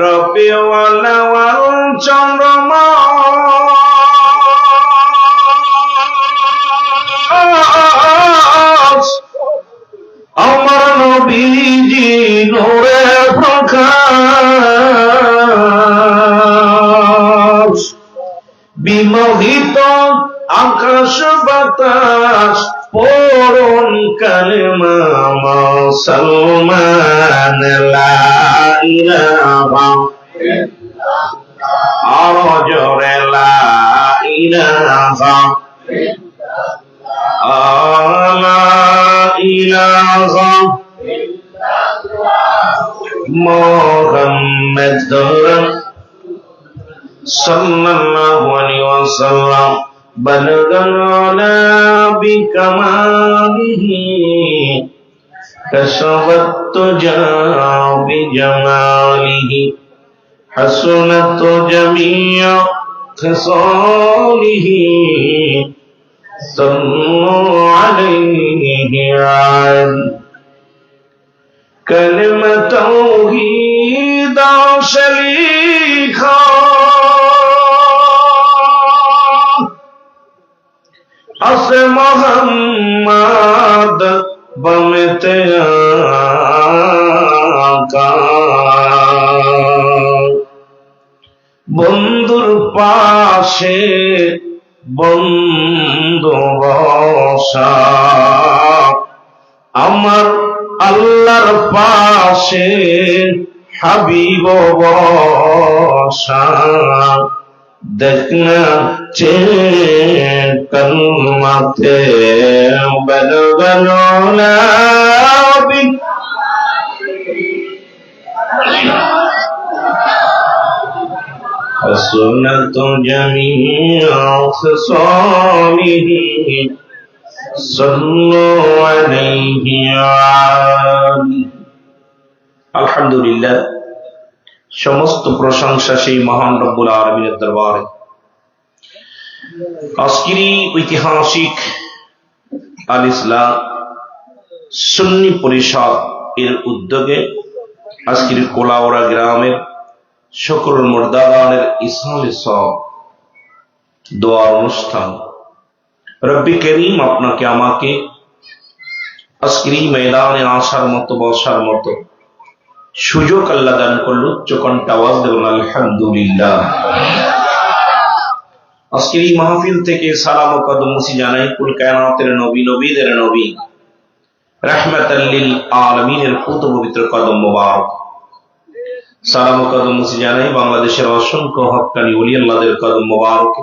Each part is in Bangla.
রবিউল আউয়াল চন্দ্রমাস আমার নবীজি নূরে প্রকাশ বিমোহিত আকাশ বাতাস পড়ুন কালেমা মুসলমান লা ইলাহা আরো জোরে লা ইলাহা লা ইলাহা মুহাম্মাদুর সাল্লাল্লাহু আলাইহি ওয়াসাল্লাম বালাগানা বিকামালিহি কাশাফাত তুজা বিজামালিহি হাসনাত জামিউ খিসালিহি সাল্লু আলাইহি কালিমা তাওহীদ শরীখা আসে মোহাম্মদ বমতে আকা বন্ধুর পাশে বন্ধু বসা আমার আল্লাহর পাশে হাবিব বসা দেখনা চে কলমাতে বলগনা বি حسنت جميع خصاله صلوا عليه আলহামদুলিল্লাহ সমস্ত প্রশংসা সেই মহান রব্বুল আলামিনের দরবারে। আজকের ঐতিহাসিক আল ইসলাম সুন্নি পরিষদ এর উদ্যোগে আজকের কোলাউড়া গ্রামের সকল মুর্দাগানের ইসলামী সব দোয়ার অনুষ্ঠান। রব্বি করিম আপনাকে আমাকে আজকের এই ময়দানে আসার মতো বসার মতো সুযোগ আল্লাহ দান করল। উচ্চ কণ্ঠে আওয়াজ দেবেন আলহামদুলিল্লাহ। আজকের এই মাহফিল থেকে সালাম ও কদম মুসি জানাই কুল কায়নাতের নবী নবীদের নবী রাহমাতাল লিল আলামিনের পুত পবিত্র কদম মোবারক। সালাম ও কদম মুসি জানাই বাংলাদেশের অসংখ্য হক্কানি ওলি আল্লাহদের কদম মোবারক,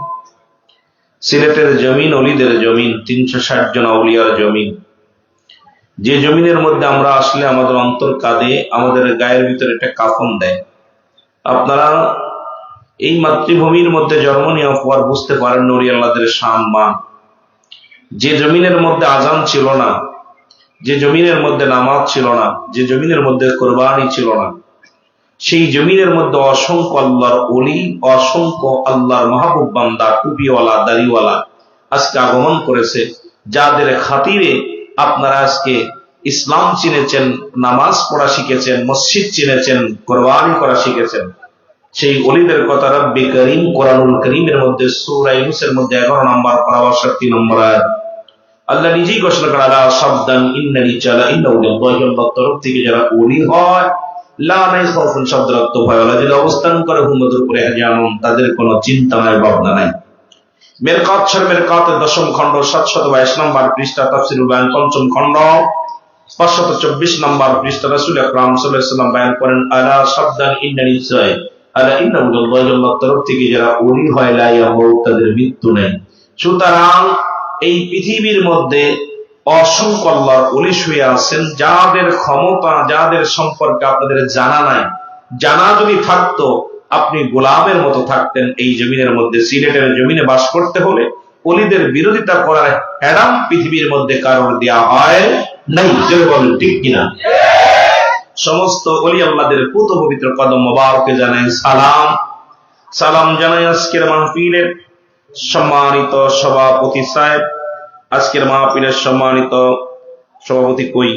সিলেটের জমিন ওলিদের জমিন, 360 জন আউলিয়ার জমিন, যে জমিনের মধ্যে আমরা আসলে আমাদের অন্তর কাঁদে, আমাদের গায়ের ভিতরে একটা কাফন দেয়। আপনারা এই মাতৃভূমির মধ্যে জন্ম নেওয়ার পর বুঝতে পারেন ওলি আল্লাহদের শান মান। যে জমিনের মধ্যে আজান ছিল না, যে জমিনের মধ্যে নামাজ ছিল না, যে জমিনের মধ্যে কোরবানি ছিল না, সেই জমিনের মধ্যে অসংখ্য আল্লাহর ওলি, অসংখ্য আল্লাহর মাহবুব বান্দা, টুপিওয়ালা দাড়িওয়ালা আজকে আগমন করেছে, যাদের খাতিরে আপনারা আজকে ইসলাম চিনেছেন, নামাজ পড়া শিখেছেন, মসজিদ চিনেছেন, কোরবানি করা শিখেছেন। সেই ওলিদের কথা রব্বি করিম কোরআনুল করিমের মধ্যে সূরা ইউনূসের মধ্যে 11 নম্বর পারা 62 নম্বর আয়াত আল্লাহ নিজেই ঘোষণা করেন আলা সাবদান ইন্নানি জালা ইন্নাহু লিল্লাহির তরফ থেকে যারা ওলি হয় লা নাইখাউফুন শব্দের অর্থ ভয় ওয়ালা, যারা অবস্থান করে হুমদের উপরে জানুন, তাদের কোনো চিন্তা নাই, ভাবনা নাই। মেরকাত শরীফের 10ম খণ্ড 722 নম্বর পৃষ্ঠা, তাফসীরুল বায়ান 5ম খণ্ড 524 নম্বর পৃষ্ঠা রাসূল আকরাম সাল্লাল্লাহু আলাইহি ওয়াসাল্লাম বয়ান করেন আলা সাবদান ইন্নানি জালা আলা ইন্নাহু লিল্লাহির তরফ থেকে যারা ওলি হয় লা ইয়ামুত, তাদের মৃত্যু নেই। সুতরাং এই পৃথিবীর মধ্যে অসংখ্য আল্লাহর ওলি শুয়ে আছেন, যাদের ক্ষমতা, যাদের সম্পর্কে আপনাদের জানা নাই। জানা যদি থাকতো আপনি গোলামের মতো থাকতেন এই জমিনের মধ্যে। সিলেটের জমিনে বাস করতে হলে ওলিদের বিরোধিতা করার হ্যাডাম পৃথিবীর মধ্যে কারোর দেয়া হয় নাই। জোরে বলেন ঠিক কিনা? সমস্ত ওলি আল্লাহদের পুত পবিত্র কদম মোবারকে জানাই সালাম। সালাম জানাই আজকের মাহফিলের সম্মানিত সভাপতি সাহেব, আজকের মাহফিলের সম্মানিত সভাপতি কই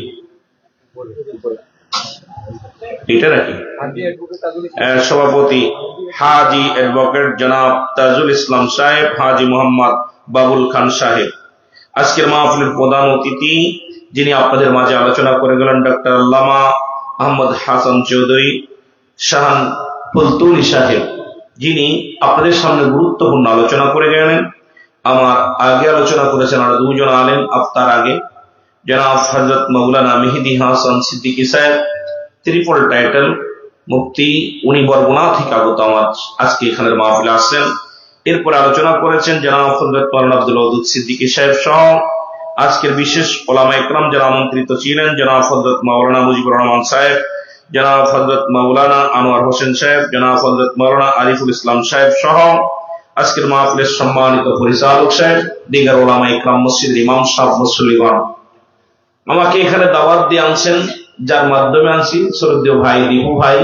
এটা নাকি সভাপতি হাজি অ্যাডভোকেট জনাব তাজুল ইসলাম সাহেব, হাজি মোহাম্মদ বাবুল খান সাহেব। আজকের মাহফিলের প্রধান অতিথি যিনি আপনাদের মাঝে আলোচনা করে গেলেন ডক্টর আল্লামা আহমদ হাসান চৌধুরী শাহান ফুলতুলি সাহেব, যিনি আপনাদের সামনে গুরুত্বপূর্ণ আলোচনা করে গেলেন। আমার আগে আলোচনা করেছেন আরো দুজন আলেম আপনার আগে, জনাব হযরত মাওলানা মেহেদী হাসান সিদ্দিকী সাহেব, ট্রিপল টাইটেল মুফতি, উনি বরগুনা থেকে আগত আমার আজকে এখানের মাহফিলে আসছেন। এরপর আলোচনা করেছেন জনাব হযরত মাওলানা আব্দুল ওয়াদুদ সিদ্দিকী সাহেব সহ আজকের বিশেষ ওলামা ইকরাম যারা আমন্ত্রিত ছিলেন, জনাব হযরত মাওলানা মুজিবুর রহমান সাহেব, জনাব হযরত মাওলানা আনোয়ার হোসেন সাহেব, জনাব হযরত মাওলানা আরিফুল ইসলাম সাহেব সহ আজকের মাহফিলের সম্মানিত পরিচালক সাহেব, দিগার ওলামা ইকরাম, মসজিদের ইমাম সাহেব, মুসল্লিগণ। আমাকে এখানে দাওয়াত দিয়ে আনছেন, যার মাধ্যমে আনছি শ্রদ্ধেয় ভাই দীপু ভাই,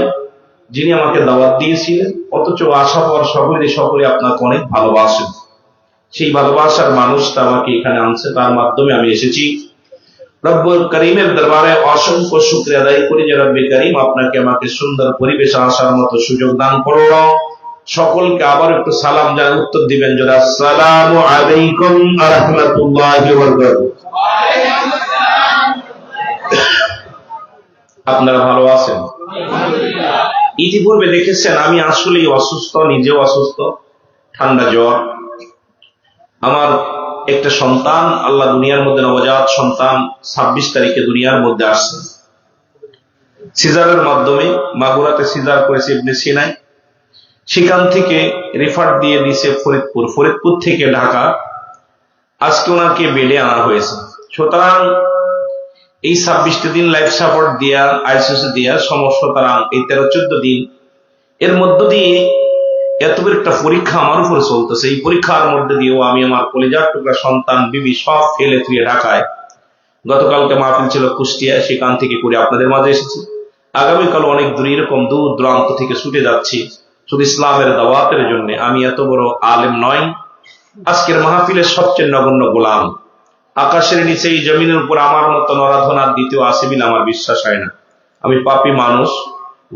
যিনি আমাকে দাওয়াত দিয়েছিলেন, অথচ আশা পর সকলে আপনাকে অনেক ভালোবাসেন। সেই ভালোবাসার মানুষটা আমাকে এখানে আনছে, তার মাধ্যমে আমি এসেছি। রব্বুল করিমের দরবারে অসংখ্য শুকরিয়া আদায় করি যে রব্বে করিম আপনাকে আমাকে সুন্দর পরিবেশে আসার মতো সুযোগ দান করলো। সকলকে আবার একটু সালাম জানার উত্তর দিবেন যারা, আসসালামু আলাইকুম ওয়া রাহমাতুল্লাহি ওয়া বারাকাতুহু। আপনারা ভালো আছেন? ইতিপূর্বে দেখেছেন আমি আসলেই অসুস্থ, নিজেও অসুস্থ, ঠান্ডা জ্বর। আমার একটা সন্তান আল্লাহ দুনিয়ার মধ্যে, নবজাত সন্তান 26 তারিখে দুনিয়ার মধ্যে আসছে সিজারের মাধ্যমে। মাগুরাতে সিজার করেছে ইবনে সিনায়, সেখান থেকে রেফার দিয়ে দিয়েছে ফরিদপুর থেকে ঢাকা। আজকে ওনাকে বেডে আনা হয়েছে। সুতরাং এই 26টা দিন লাইফ সাপোর্ট দিয়া, আইসিইউতে দিয়া সমস্যা, তারা এই 13-14 দিন এর মধ্য দিয়ে এত বড় একটা পরীক্ষা আমার উপরে চলতেছে। এই পরীক্ষার মধ্যে দিয়েও আমি আমার কলিজার টুকরা সন্তান বিবি সব ফেলে তুলে ঢাকায়, গতকালকে মাহফিল ছিল কুষ্টিয়া, সেখান থেকে করে আপনাদের মাঝে এসেছি। আগামীকাল অনেক দূর, এরকম দূর দূরান্ত থেকে ছুটে যাচ্ছি শুধু ইসলামের দাওয়াতের জন্য। আমি এত বড় আলেম নয়, আজকের মাহফিলের সবচেয়ে নগণ্য গোলাম। আকাশের নিচে এই জমিনের উপর আমার মতো নরাধনার দ্বিতীয় আসিবিল আমার বিশ্বাস হয় না। আমি পাপী মানুষ,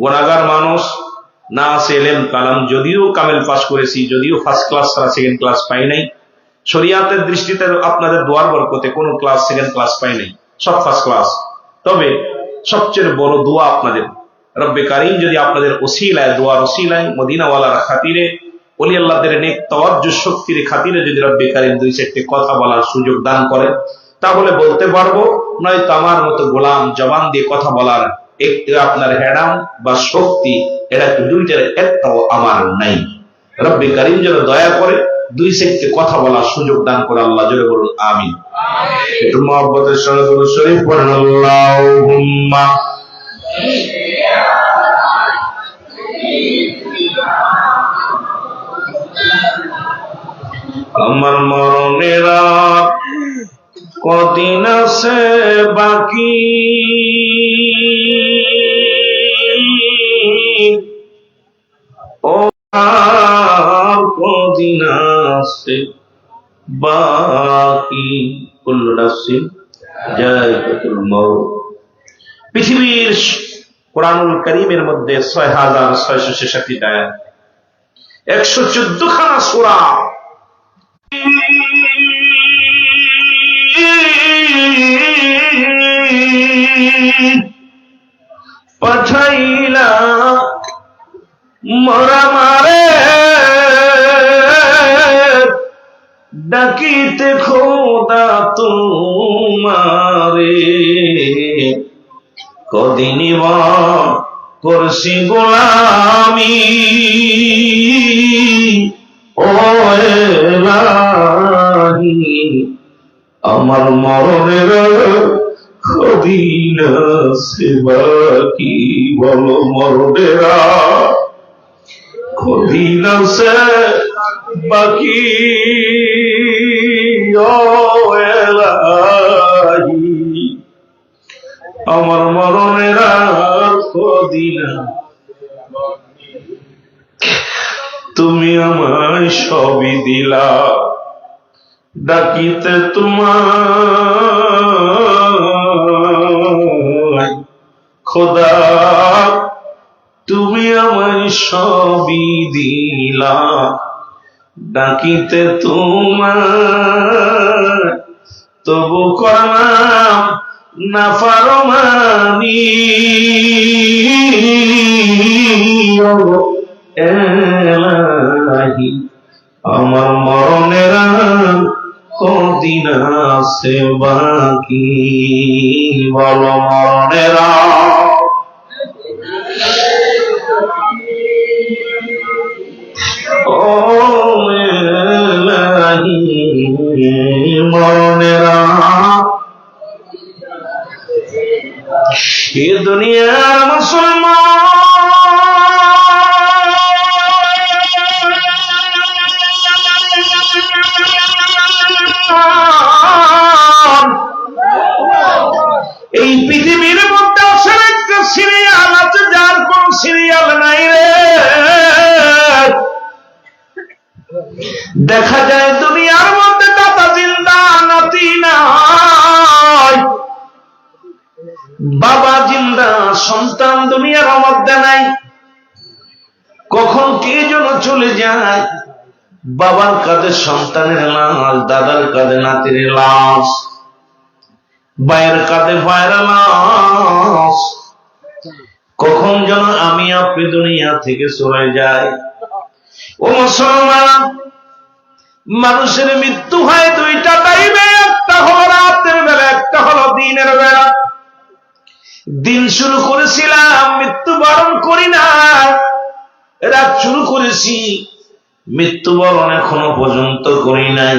গুনাহগার মানুষ, না আছে এলেম কালাম। যদিও কামেল পাস করেছি, যদিও ফার্স্ট ক্লাস ছাড়া সেকেন্ড ক্লাস পাই নাই, শরিয়াতের দৃষ্টিতে আপনাদের দোয়ার বরকতে কোনো ক্লাস সেকেন্ড ক্লাস পাই নাই, সব ফার্স্ট ক্লাস। তবে সবচেয়ে বড় দোয়া আপনাদের, রব্বে কারীম যদি আপনাদের ওসিলায়, দোয়ার ওসিলায়, মদিনাওয়ালার খাতিরে, ওলি আল্লাহদের নেক তাওয়াজ্জুহ শক্তির খাতিরে যদি রব্বে কারীম 2-4টি কথা বলার সুযোগ দান করেন, তাহলে বলতে পারবো, নয়তো আমার মতো গোলাম জবান দিয়ে কথা বলার একটু আপনার হেডাম বা শক্তি, এটা দুইটার একটাও আমার নাই। রব্বে কারীম যেন দয়া করে 2-4টি কথা বলার সুযোগ দান করে। আল্লাহ জোরে বলুন আমিন। একটু মহব্বতের সঙ্গে দুরূদ শরীফ পড়েন, আল্লাহুম্মা আমার মরণের কদিন আছে বাকি, ও কদিন আছে বাকি, কুল্লু নাফসিন যায়কাতুল মাউত। পৃথিবীর কোরআনুল কারীমের মধ্যে 6666টি আয়াত, 114 খানা সূরা, পাঠাইলা মরা মারে ডাকিতে খোদা তোমারে, কদিন করছি গোলামি, ও এলাহি আমার মরণের কদিন আছে বাকি, বলো মরণের কদিন আছে বাকি, ও এলাহি আমার মরণের কদিন। তুমি আমায় সবই দিলা, ডাকিতে তোমার খোদা তুমি আমায় সবই দিলা, ডাকিতে তোমার তবু করলাম না ফারমানি। এলাহি আমার মরণের কদিন আছে বাকি, বলো মরণের মরণের এ দুনিয়ার মুসলমান, এই পৃথিবীর মধ্যে আসলে একটা সিরিয়াল আছে যার কোন সিরিয়াল নাই রে। দেখা যায় দুনিয়ার মধ্যে দাদা জিন্দা, নাতি নাই, বাবা জিন্দা, সন্তান দুনিয়ার মধ্যে নাই। কখন কে যেন চলে যায়, বাবার কাঁধে সন্তানের লাশ, দাদার কাঁধে নাতির লাশ, ভাইয়ের কাঁধে ভাইয়ের লাশ। কখন যেন আমি আপনি দুনিয়া থেকে চলে যাই। ও মুসলমান, মানুষের মৃত্যু হয় দুইটা টাইমে, একটা হলো রাতের বেলা, একটা হলো দিনের বেলা। দিন শুরু করেছিলাম, মৃত্যুবরণ করি না, রাত শুরু করেছি, মৃত্যুবরণ এখনো পর্যন্ত করি নাই।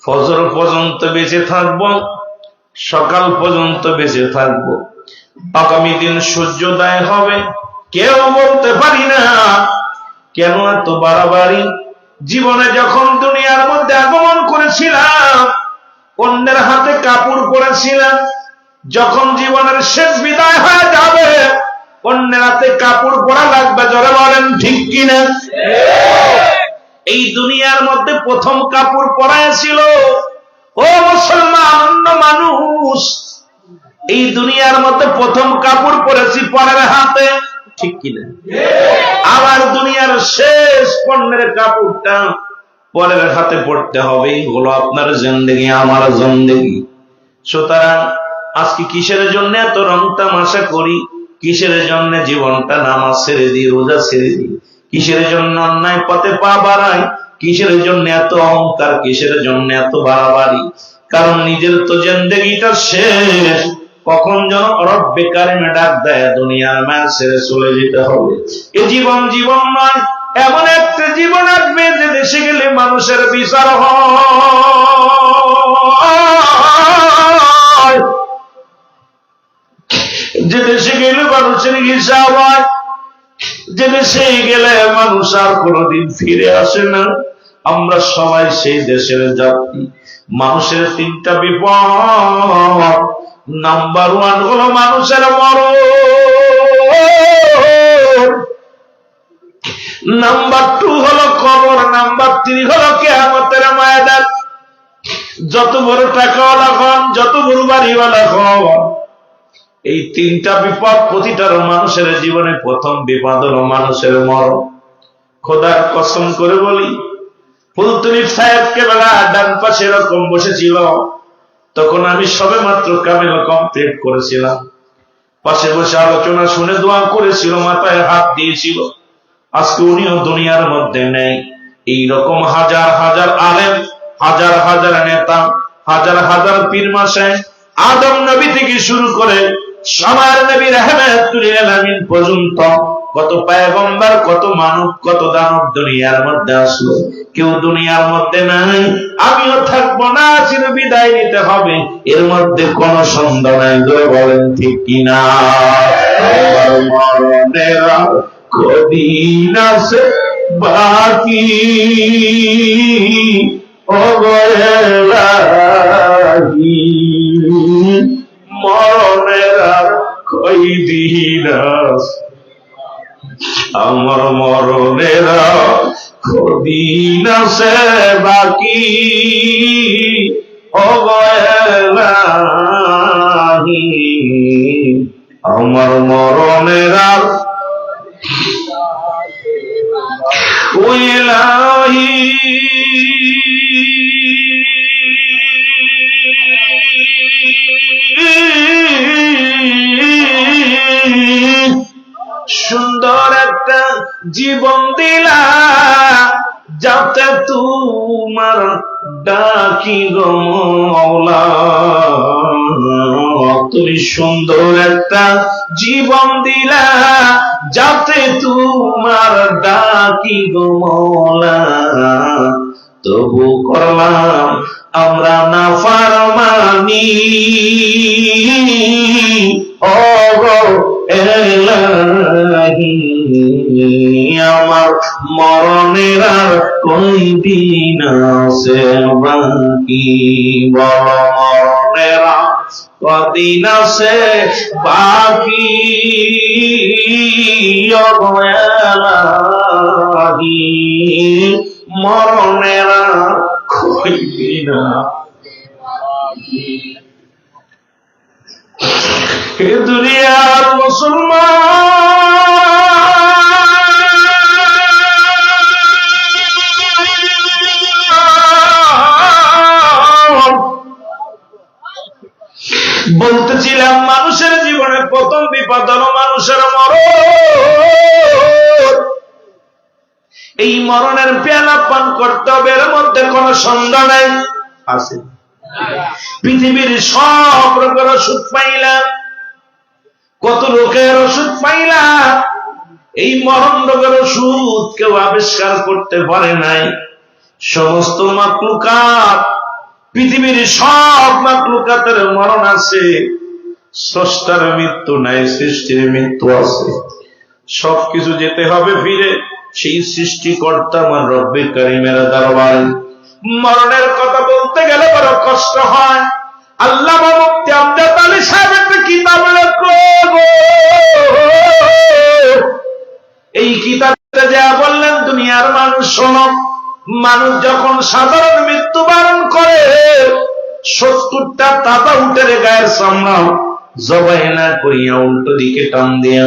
ফজর পর্যন্ত বেঁচে থাকবো, সকাল পর্যন্ত বেঁচে থাকবো, আগামী দিন সূর্যোদয় হবে কেউ বলতে পারি না। কেন এত বাড়াবাড়ি? জীবনে যখন দুনিয়ার মধ্যে আগমন করেছিলাম, অন্যের হাতে কাপড় পরেছিলাম, যখন জীবনের শেষ বিদায় হয়ে যাবে, অন্যের হাতে কাপড় পরা লাগবে। জোরে বলেন ঠিক কিনা? এই দুনিয়ার মধ্যে প্রথম কাপড় পরাইছিল ও মুসলমান অন্য মানুষ, এই দুনিয়ার মধ্যে প্রথম কাপড় পরেছি পরের হাতে, ঠিক কিনা? আবার দুনিয়ার শেষ পণ্যের কাপড়টা পরের হাতে পড়তে হবে, হলো আপনার জিন্দেগি, আমার জিন্দেগি। সুতরাং আজকে কিসের জন্য এত রং তামাশা করি? কিসের জন্য জীবনটা নামাজ ছেড়ে দিই, রোজা ছেড়ে দিই? কিসের জন্য অন্যায় পথে পা বাড়াই? কিসের জন্য এত অহংকার? কিসের জন্য এত বাড়াবাড়ি? কারণ নিজের তো জিন্দেগিটা শেষ, কখন যেন রব্বে কারিমে ডাক দেয়, দুনিয়ার মায়া ছেড়ে চলে যেতে হবে। এ জীবন জীবন নয়, এমন একটা জীবন আসবে যে দেশে গেলে মানুষের বিচার হয়, যে দেশে গেলে মানুষের হিসাব হয়, যে দেশে গেলে মানুষ আর কোনদিন ফিরে আসে না। আমরা সবাই সেই দেশের যাত্রী। মানুষের তিনটা বিপদ, নাম্বার 1 হলো মানুষের মরণ, নাম্বার 2 হলো কবর, নাম্বার 3 হলো কিয়ামতের ময়দান। যত বড় টাকাওয়ালা হন, যত বড় বাড়িওয়ালা হন, এই তিনটা বিপদ প্রতিটার মানুষের জীবনে প্রথম বিপদ হলো মানুষের মরণ। খোদার কসম করে বলি, ফুলতুলিপ সাহেবকে বেলা ডান পাশে এরকম বসেছিল, তখন আমি সবে মাত্র কামেল কমপ্লিট করেছিলাম। পাশে বসে আলোচনা শুনে দোয়া করেছিল, মাথায় হাত দিয়েছিল। আজকে উনিও দুনিয়ার মধ্যে নেই। এইরকম হাজার হাজার আলেম, হাজার হাজার নেতা, হাজার হাজার পীর মাশায়েখ, আদম নবী থেকে শুরু করে সবার নবী রাহমাতুল আলামিন পর্যন্ত কত পয়গম্বর, কত মানব, কত দানব দুনিয়ার মধ্যে আসলো, কেউ দুনিয়ার মধ্যে নাই। আমিও থাকবো না, চির বিদায় নিতে হবে, এর মধ্যে কোন সন্দেহ নাই। জোরে বলেন ঠিক কিনা? আমার মরণের কদিন আছে বাকি, ও এলাহি মরণের আর কয়দিন আছে, আমার মরণের কদিন আছে বাকি, ও এলাহি আমার মরণের আর ও ইলাহি সুন্দর একটা জীবন দিলা যাতে তোমার ডাকি গো মওলা। তুমি সুন্দর একটা জীবন দিলা যাতে তোমার ডাকি গো মওলা। তবু করলাম আমরা নাফরমানি ও গো এলাহি। আমার মরণের আর কোন দিন আছে বাকি, বল মরণের কদিন আছে বাকি ও গো এলাহি। মরণের আর কোন দিন হে দুনিয়ার মুসলমান, বলতেছিলাম মানুষের জীবনে প্রথম বিপদ হলো মানুষের মরণ। এই মরণের পেয়ালা পান করতে হবে, এর মধ্যে কোন সন্দেহ নাই। আছে পৃথিবীর সব রোগের ওষুধ পাইলাম, কত রোগের ওষুধ পাইলাম, এই মরণ রোগের ওষুধ কেউ আবিষ্কার করতে পারে নাই। সমস্ত মাকলুকাত, পৃথিবীর সব মাকলুকাতের মরণ আছে, স্রষ্টার মৃত্যু নাই, সৃষ্টির মৃত্যু আছে। সবকিছু যেতে হবে ফিরে সেই সৃষ্টিকর্তা আমার রব্বে কারিমের দরবারে। মরণের কথা বলতে গেলে বড় কষ্ট হয়। আল্লামা মুফতি আমজাদ আলী সাহেব একটা কিতাব লেখো, এই কিতাবটা যা বললেন দুনিয়ার মানুষ শোনো, মানুষ যখন সাধারণ মৃত্যুবরণ করে 70টা তাতা উঠে গায়ের চামড়া জবাই না করিয়া উল্টো দিকে টান দিয়া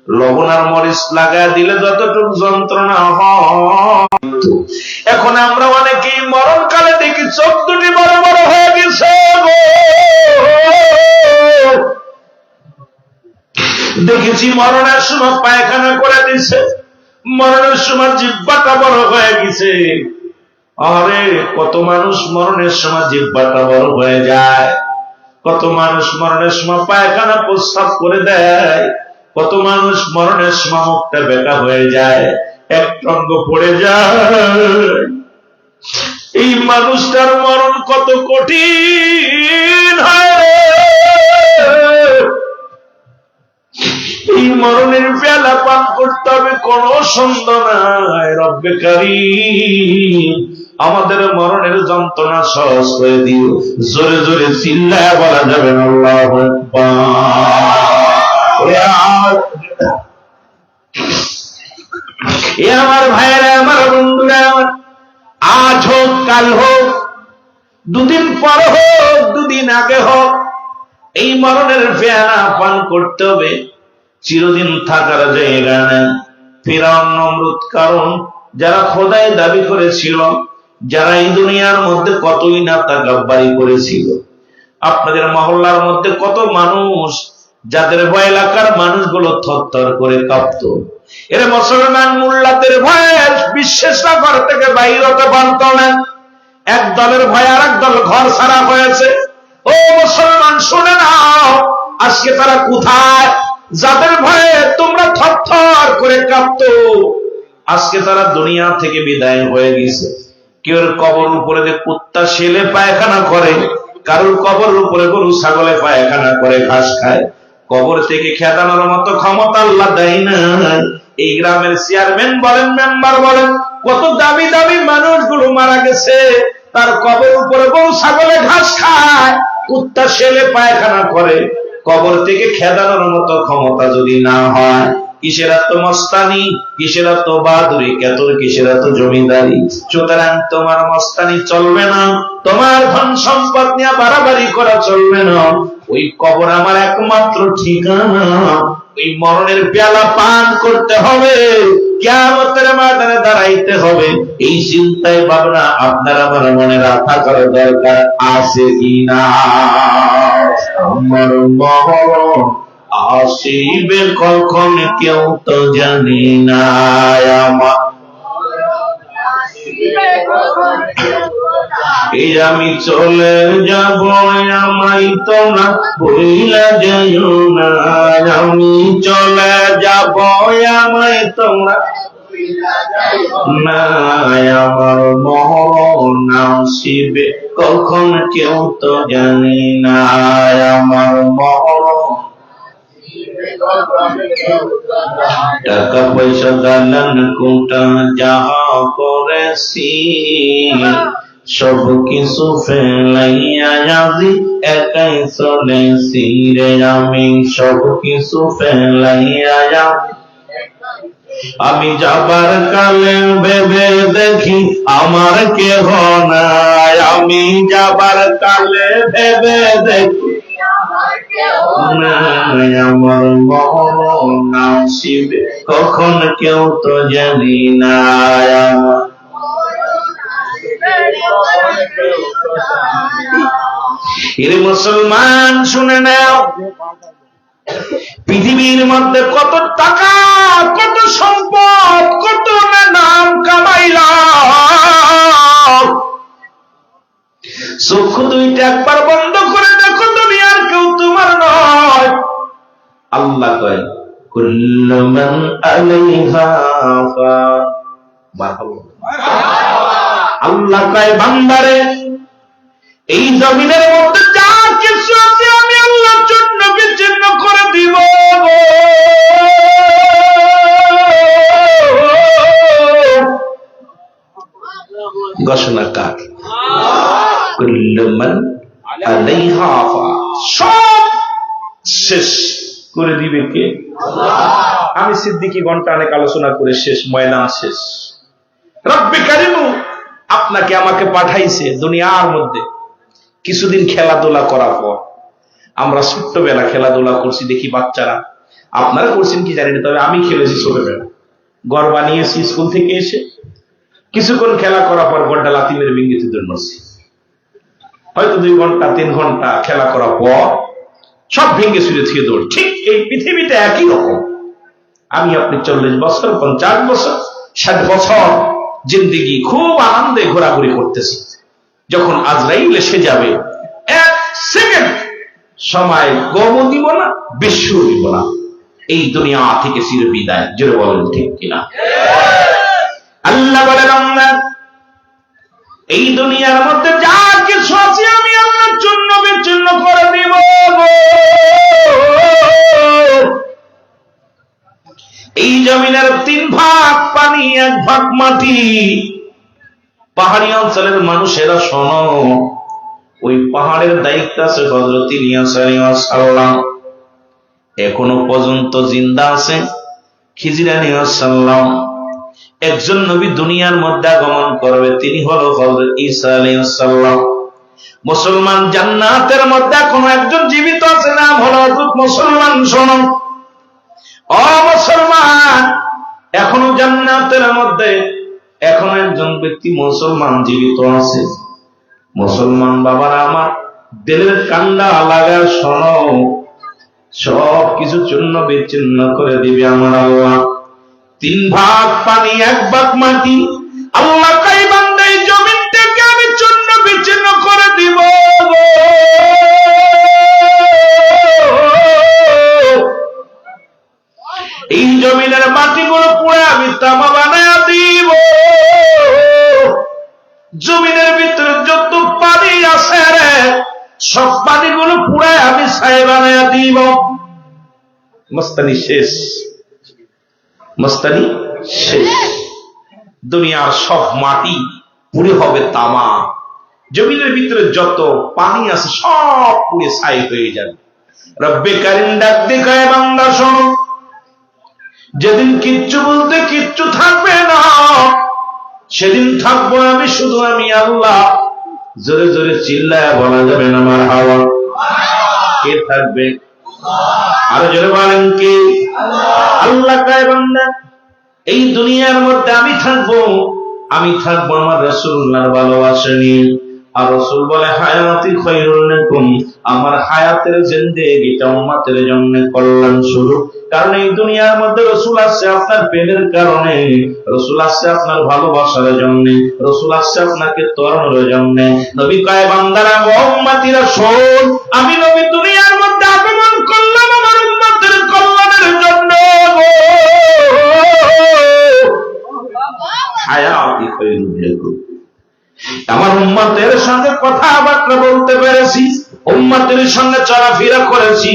লবণ আর মরিচ লাগায় দিলে যতটুকু যন্ত্রণা হয়। এখন আমরা অনেকেই মরণকালে দেখি চোখ দুটি বড় বড় হয়ে গেছে, দেখেছি মরণের সময় পায়খানা করে দিছে, মরণের সময় জিহ্বাটা বড় হয়ে গেছে। আরে কত মানুষ মরণের সময় জিহ্বাটা বড় হয়ে যায়, কত মানুষ মরণের সময় পায়খানা প্রস্রাব করে দেয়, কত মানুষ মরণের সময় মুখটা বেঁকা হয়ে যায়, এক অঙ্গ পড়ে যায়। এই মানুষটার মরণ কত কঠিন হয়। এই মরণের পেয়ালা পান করতে হবে, কোন সন্দেহ নাই। রব্বে কারীম আমাদের মরণের যন্ত্রণা সহজ করে দিও। জোরে জোরে চিল্লায় বলা যাবে না আল্লাহু আকবার। এ আমার ভাইয়েরা, আমার বন্ধুরা, আজ হোক কাল হোক, দুদিন পর হোক দুদিন আগে হোক, এই মরণের পেয়ালা পান করতে হবে। চিরদিন থাকার জায়গা না। ফিরআউন, নমরুদ, কারণ যারা খোদাই দাবি করেছিল, যারা এই দুনিয়ার মধ্যে কতই না তাকাব্বুরি করেছিল। আপনাদের মহল্লার মধ্যে কত মানুষ যাদের ভয় এলাকার মানুষগুলো থরথর করে কাঁপত। এরা মুসলমান মোল্লাদের ভয়ে বিশ্বাসটা ঘর থেকে বাইর হতে পারত না। এক দলের ভয়ে আর এক দল ঘর ছাড়া হয়েছে। ও মুসলমান শুনে নাও, আজকে তারা কোথায়? যাদের ভয়ে তোমরা থরথর করে কাঁপত, আজকে তারা দুনিয়া থেকে বিদায় হয়ে গেছে। কেউ কবর উপরে যে কুত্তা শেলে পায়খানা করে, কারোর কবর উপরে গরু ছাগলে পায়খানা করে ঘাস খায়। কবর থেকে খেদানোর মতো ক্ষমতা আল্লাহ দেয় না। এই গ্রামের চেয়ারম্যান বলেন, মেম্বার বলেন, কত দামি দামি মানুষগুলো মারা গেছে, তার কবর উপরে গরু ছাগলে ঘাস খায়, কুত্তা শেলে পায়খানা করে। কবর থেকে খেদানোর মতো ক্ষমতা যদি না হয়, কিসের এত মস্তানি, কিসের এত বাহাদুরি, কিসের এত জমিদারি? সুতরাং তোমার মস্তানি চলবে না, তোমার ধন সম্পদ নিয়ে বাড়াবাড়ি করা চলবে না। ওই কবর আমার একমাত্র ঠিকানা। ওই মরণের পেয়ালা পান করতে হবে, কিয়ামতের ময়দানে দাঁড়াইতে হবে। এই চিন্তায় ভাবনা আপনার আমার মনে রাখা করার দরকার আছে কিনা। আমার মরণ আসিবে কখন কেউ তো জানি না। আমার এই আমি চলে যাব, আমায় তোমরা ভুইলা যাইও না। আমি চলে যাব, আমায় তোমরা না। আমার মরণ আসিবে কখন কেউ তো জানি না। আমার মরণ টাকা পয়সা দালান কোটা যাহা করেছি, সব কিছু ফেলাইয়া আজি একাই চলেছি রে। আমি সব কিছু ফেলাইয়া আমি যাবার কালে ভেবে দেখি আমার কেহ নাই। আমি যাবার কালে ভেবে দেখি আমার মরণ আসিবে কখন কেউ তো জানি না। এর মুসলমান শুনে নাও, পৃথিবীর মধ্যে কত টাকা, কত সম্পদ, কত নাম কামাইলাম, চক্ষু দুইটা একবার বন্ধ করে দেখো, দুনিয়ার কেউ তোমার নয়। আল্লাহ কয় কুল্লু মান আলাইহা ফান। আল্লাহ কয় বান্দারে, এই জমিনের মধ্যে যা কিছু আছে আমি আল্লাহর জন্য বিচ্ছিন্ন করে দিব। ঘোষণা কার? কুল্লু মান আলাইহা ফান। সব শেষ করে দিবে কে? আমি সিদ্দিকী ঘন্টা অনেক আলোচনা করে শেষ, ময়দান শেষ। রব্বে কারিম আপনাকে আমাকে পাঠাইছে দুনিয়ার মধ্যে। কিছুদিন খেলাধুলা করার পর, আমরা ছোট্টবেলা খেলাধুলা করছি দেখি বাচ্চারা, আপনারা করছেন কি জানি না, তবে আমি খেলেছি ছোটবেলা। ঘর বানিয়েছি স্কুল থেকে এসে, কিছুক্ষণ খেলা করার পর ঘন্টা লাথি মেরে ভেঙে তুলে মারছি। হয়তো 2 ঘন্টা 3 ঘন্টা খেলা করার পর সব ভেঙে ছুঁড়ে থুয়ে দৌড়। ঠিক এই পৃথিবীটা একই রকম। আমি আপনি 40 বছর, 50 বছর, 60 বছর জিন্দেগি খুব আনন্দে ঘোরাঘুরি করতেছি। যখন আজরাইল এসে যাবে, 1 সেকেন্ড সময় গমও দিব না, বিশ্ব দিব না, এই দুনিয়া থেকে চির বিদায়। জোরে বলেন ঠিক কিনা? আল্লাহ বলেন আমরা এই দুনিয়ার মধ্যে যা কিছু আছে আমি আল্লাহর জন্য বিচ্ছিন্ন করে দিব। এই জমিনের 3 ভাগ পানি, 1 ভাগ মাটি। পাহাড়ি অঞ্চলের মানুষেরা শোনো, ওই পাহাড়ের দায়িত্ব আছে হযরত ইলিয়াস আলাইহিস সালাম। এখনো পর্যন্ত জিন্দা আছে খিজির আলাইহিস সালাম। একজন নবী দুনিয়ার মধ্যে আগমন করবে, তিনি হলো হযরত ঈসা আলাইহিস সালাম। মুসলমান জান্নাতের মধ্যে এখনো একজন জীবিত আছে, নাম হলো হযরত মুসলমান। শোনো ও মুসলমান, এখনো জান্নাতের মধ্যে এখনো একজন ব্যক্তি মুসলমান জীবিত আছে। মুসলমান বাবারা আমার, দিলের কান্ডা লাগা শোনো, সব কিছু চূর্ণ বিচ্ছিন্ন করে দিবে আমার আল্লাহ। 3 ভাগ পানি, 1 ভাগ মাটি। আল্লাহ কই বান্দা এই জমিনটাকে আমি চূর্ণ বিচ্ছিন্ন করে দিব। এই জমিনের মাটিগুলো পুড়ে আমি তামা বানায়া দিব। জমিনের ভিতরে যত পানি আছে রে, সব পানিগুলো পুড়ে আমি ছাই বানায়া দিব। মস্তানি শেষ, মস্তানি শেষ। দুনিয়ার সব মাটি পুড়ে হবে তামা। জমিনের ভিতরে যত পানি আছে সব পুড়ে ছাই হয়ে যাবে। রব্বে কারিম ডাক দেখায়, বান্দা শোনো, যেদিন কিচ্ছু বলতে কিচ্ছু থাকবে না, সেদিন থাকবো আমি শুধু, আমি আল্লাহ। জোরে জোরে চিল্লায় বলা যাবে না মারহাবা। কে থাকবে? আরো জোরে বলেন কে? আল্লাহ কয় বান্দা এই দুনিয়ার মধ্যে আমি থাকবো আমার রাসূলুল্লাহর ভালোবাসা নিয়ে। আর রাসূল বলে হায়াতি খায়রুল লাকুম, আমার হায়াতের জিন্দেগিটা উম্মতের জন্য কল্যাণ স্বরূপ। কারণ এই দুনিয়ার মধ্যে রাসূল আসছে আপনার প্রেমের কারণে, রাসূল আসছে আপনার ভালোবাসার জন্য, রাসূল আসছে আপনাকে তরণের জন্য। নবী কয় বান্দারা ও উম্মতিরা শোন, আমি নবী দুনিয়ার মধ্যে আগমন করলাম আমার উম্মতের কল্যাণের জন্য। হায়াতি খায়রুল লাকুম, আমার উম্মতের সঙ্গে কথাবার্তা বলতে পেরেছি, উম্মতের সঙ্গে চলাফেরা করেছি,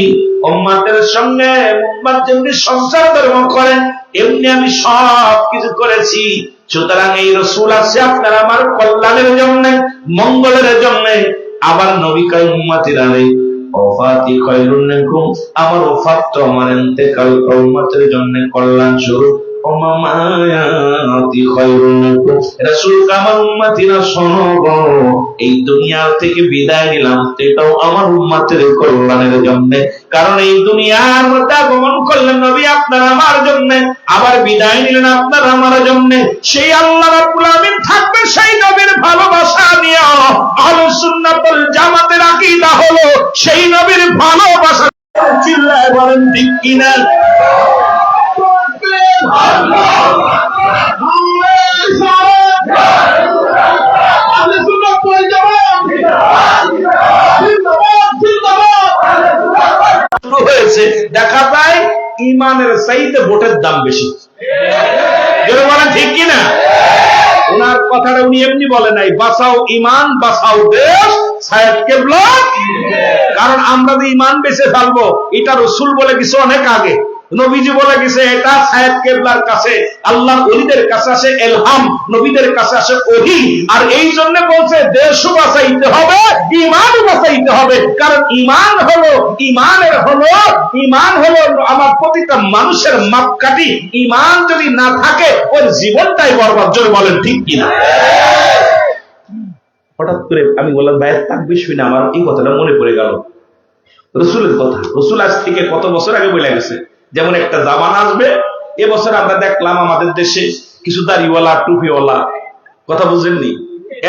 উম্মতের সঙ্গে উম্মত যেমনি সংসার ধর্ম করে এমনি আমি সব কিছু করেছি। সুতরাং এই রাসূল আছে আপনার আমার কল্যাণের জন্য, মঙ্গলের জন্য। আবার নবী কয় উম্মতিরা রে ওফাতি খায়রুল লাকুম, আমার ওফাত তো আমার ইন্তেকাল উম্মতের জন্য কল্যাণ স্বরূপ। এই দুনিয়া থেকে বিদায় নিলাম এটাও আমার উম্মতের কল্যাণের জন্য। কারণ এই দুনিয়ার মধ্যে আগমন করলেন নবী আপনার আমার জন্য, আবার বিদায় নিলেন আপনার আমার জন্য। সেই আল্লাহ রাব্বুল আমিন থাকবে সেই নবীর ভালোবাসা নিয়ে। আহলে সুন্নাত ওয়াল জামাতের আকীদা হলো সেই নবীর ভালোবাসা। চিল্লায় বলেন ঠিক কিনা? হয়েছে দেখা যায় ইমানের চাইতে ভোটের দাম বেশি। বলেন ঠিক কিনা? ওনার কথাটা উনি এমনি বলে নাই, বাঁচাও ইমান বাঁচাও দেশ সাহেব কেবলা। কারণ আমরা যে ইমান বেঁচে ফেলবো এটা রাসূল বলে কিছু অনেক আগে, নবীজি বলে গেছে এটা সাহেব কেবলার কাছে, আল্লাহর ওলিদের কাছে আসে এলহাম, নবীদের কাছে আসে ওহী। আর এই জন্য বলছে দেশও বাঁচাইতে হবে, ইমানও বাঁচাইতে হবে। কারণ ইমান হলো আমার প্রতিটা মানুষের মাপকাঠি। ইমান যদি না থাকে ওর জীবনটাই বরবাদ। জোরে বলেন ঠিক কিনা? হঠাৎ করে আমি বললাম ভাইয়ের তাকবীর শুনে আমার এই কথাটা মনে পড়ে গেল, রাসূলের কথা। রাসূল আজ থেকে কত বছর আগে বলে গেছে যেমন একটা জামানা আসবে। এবছর আমরা দেখলাম আমাদের দেশে কিছু দাড়িওয়ালা টুপিওয়ালা, কথা বুঝেননি,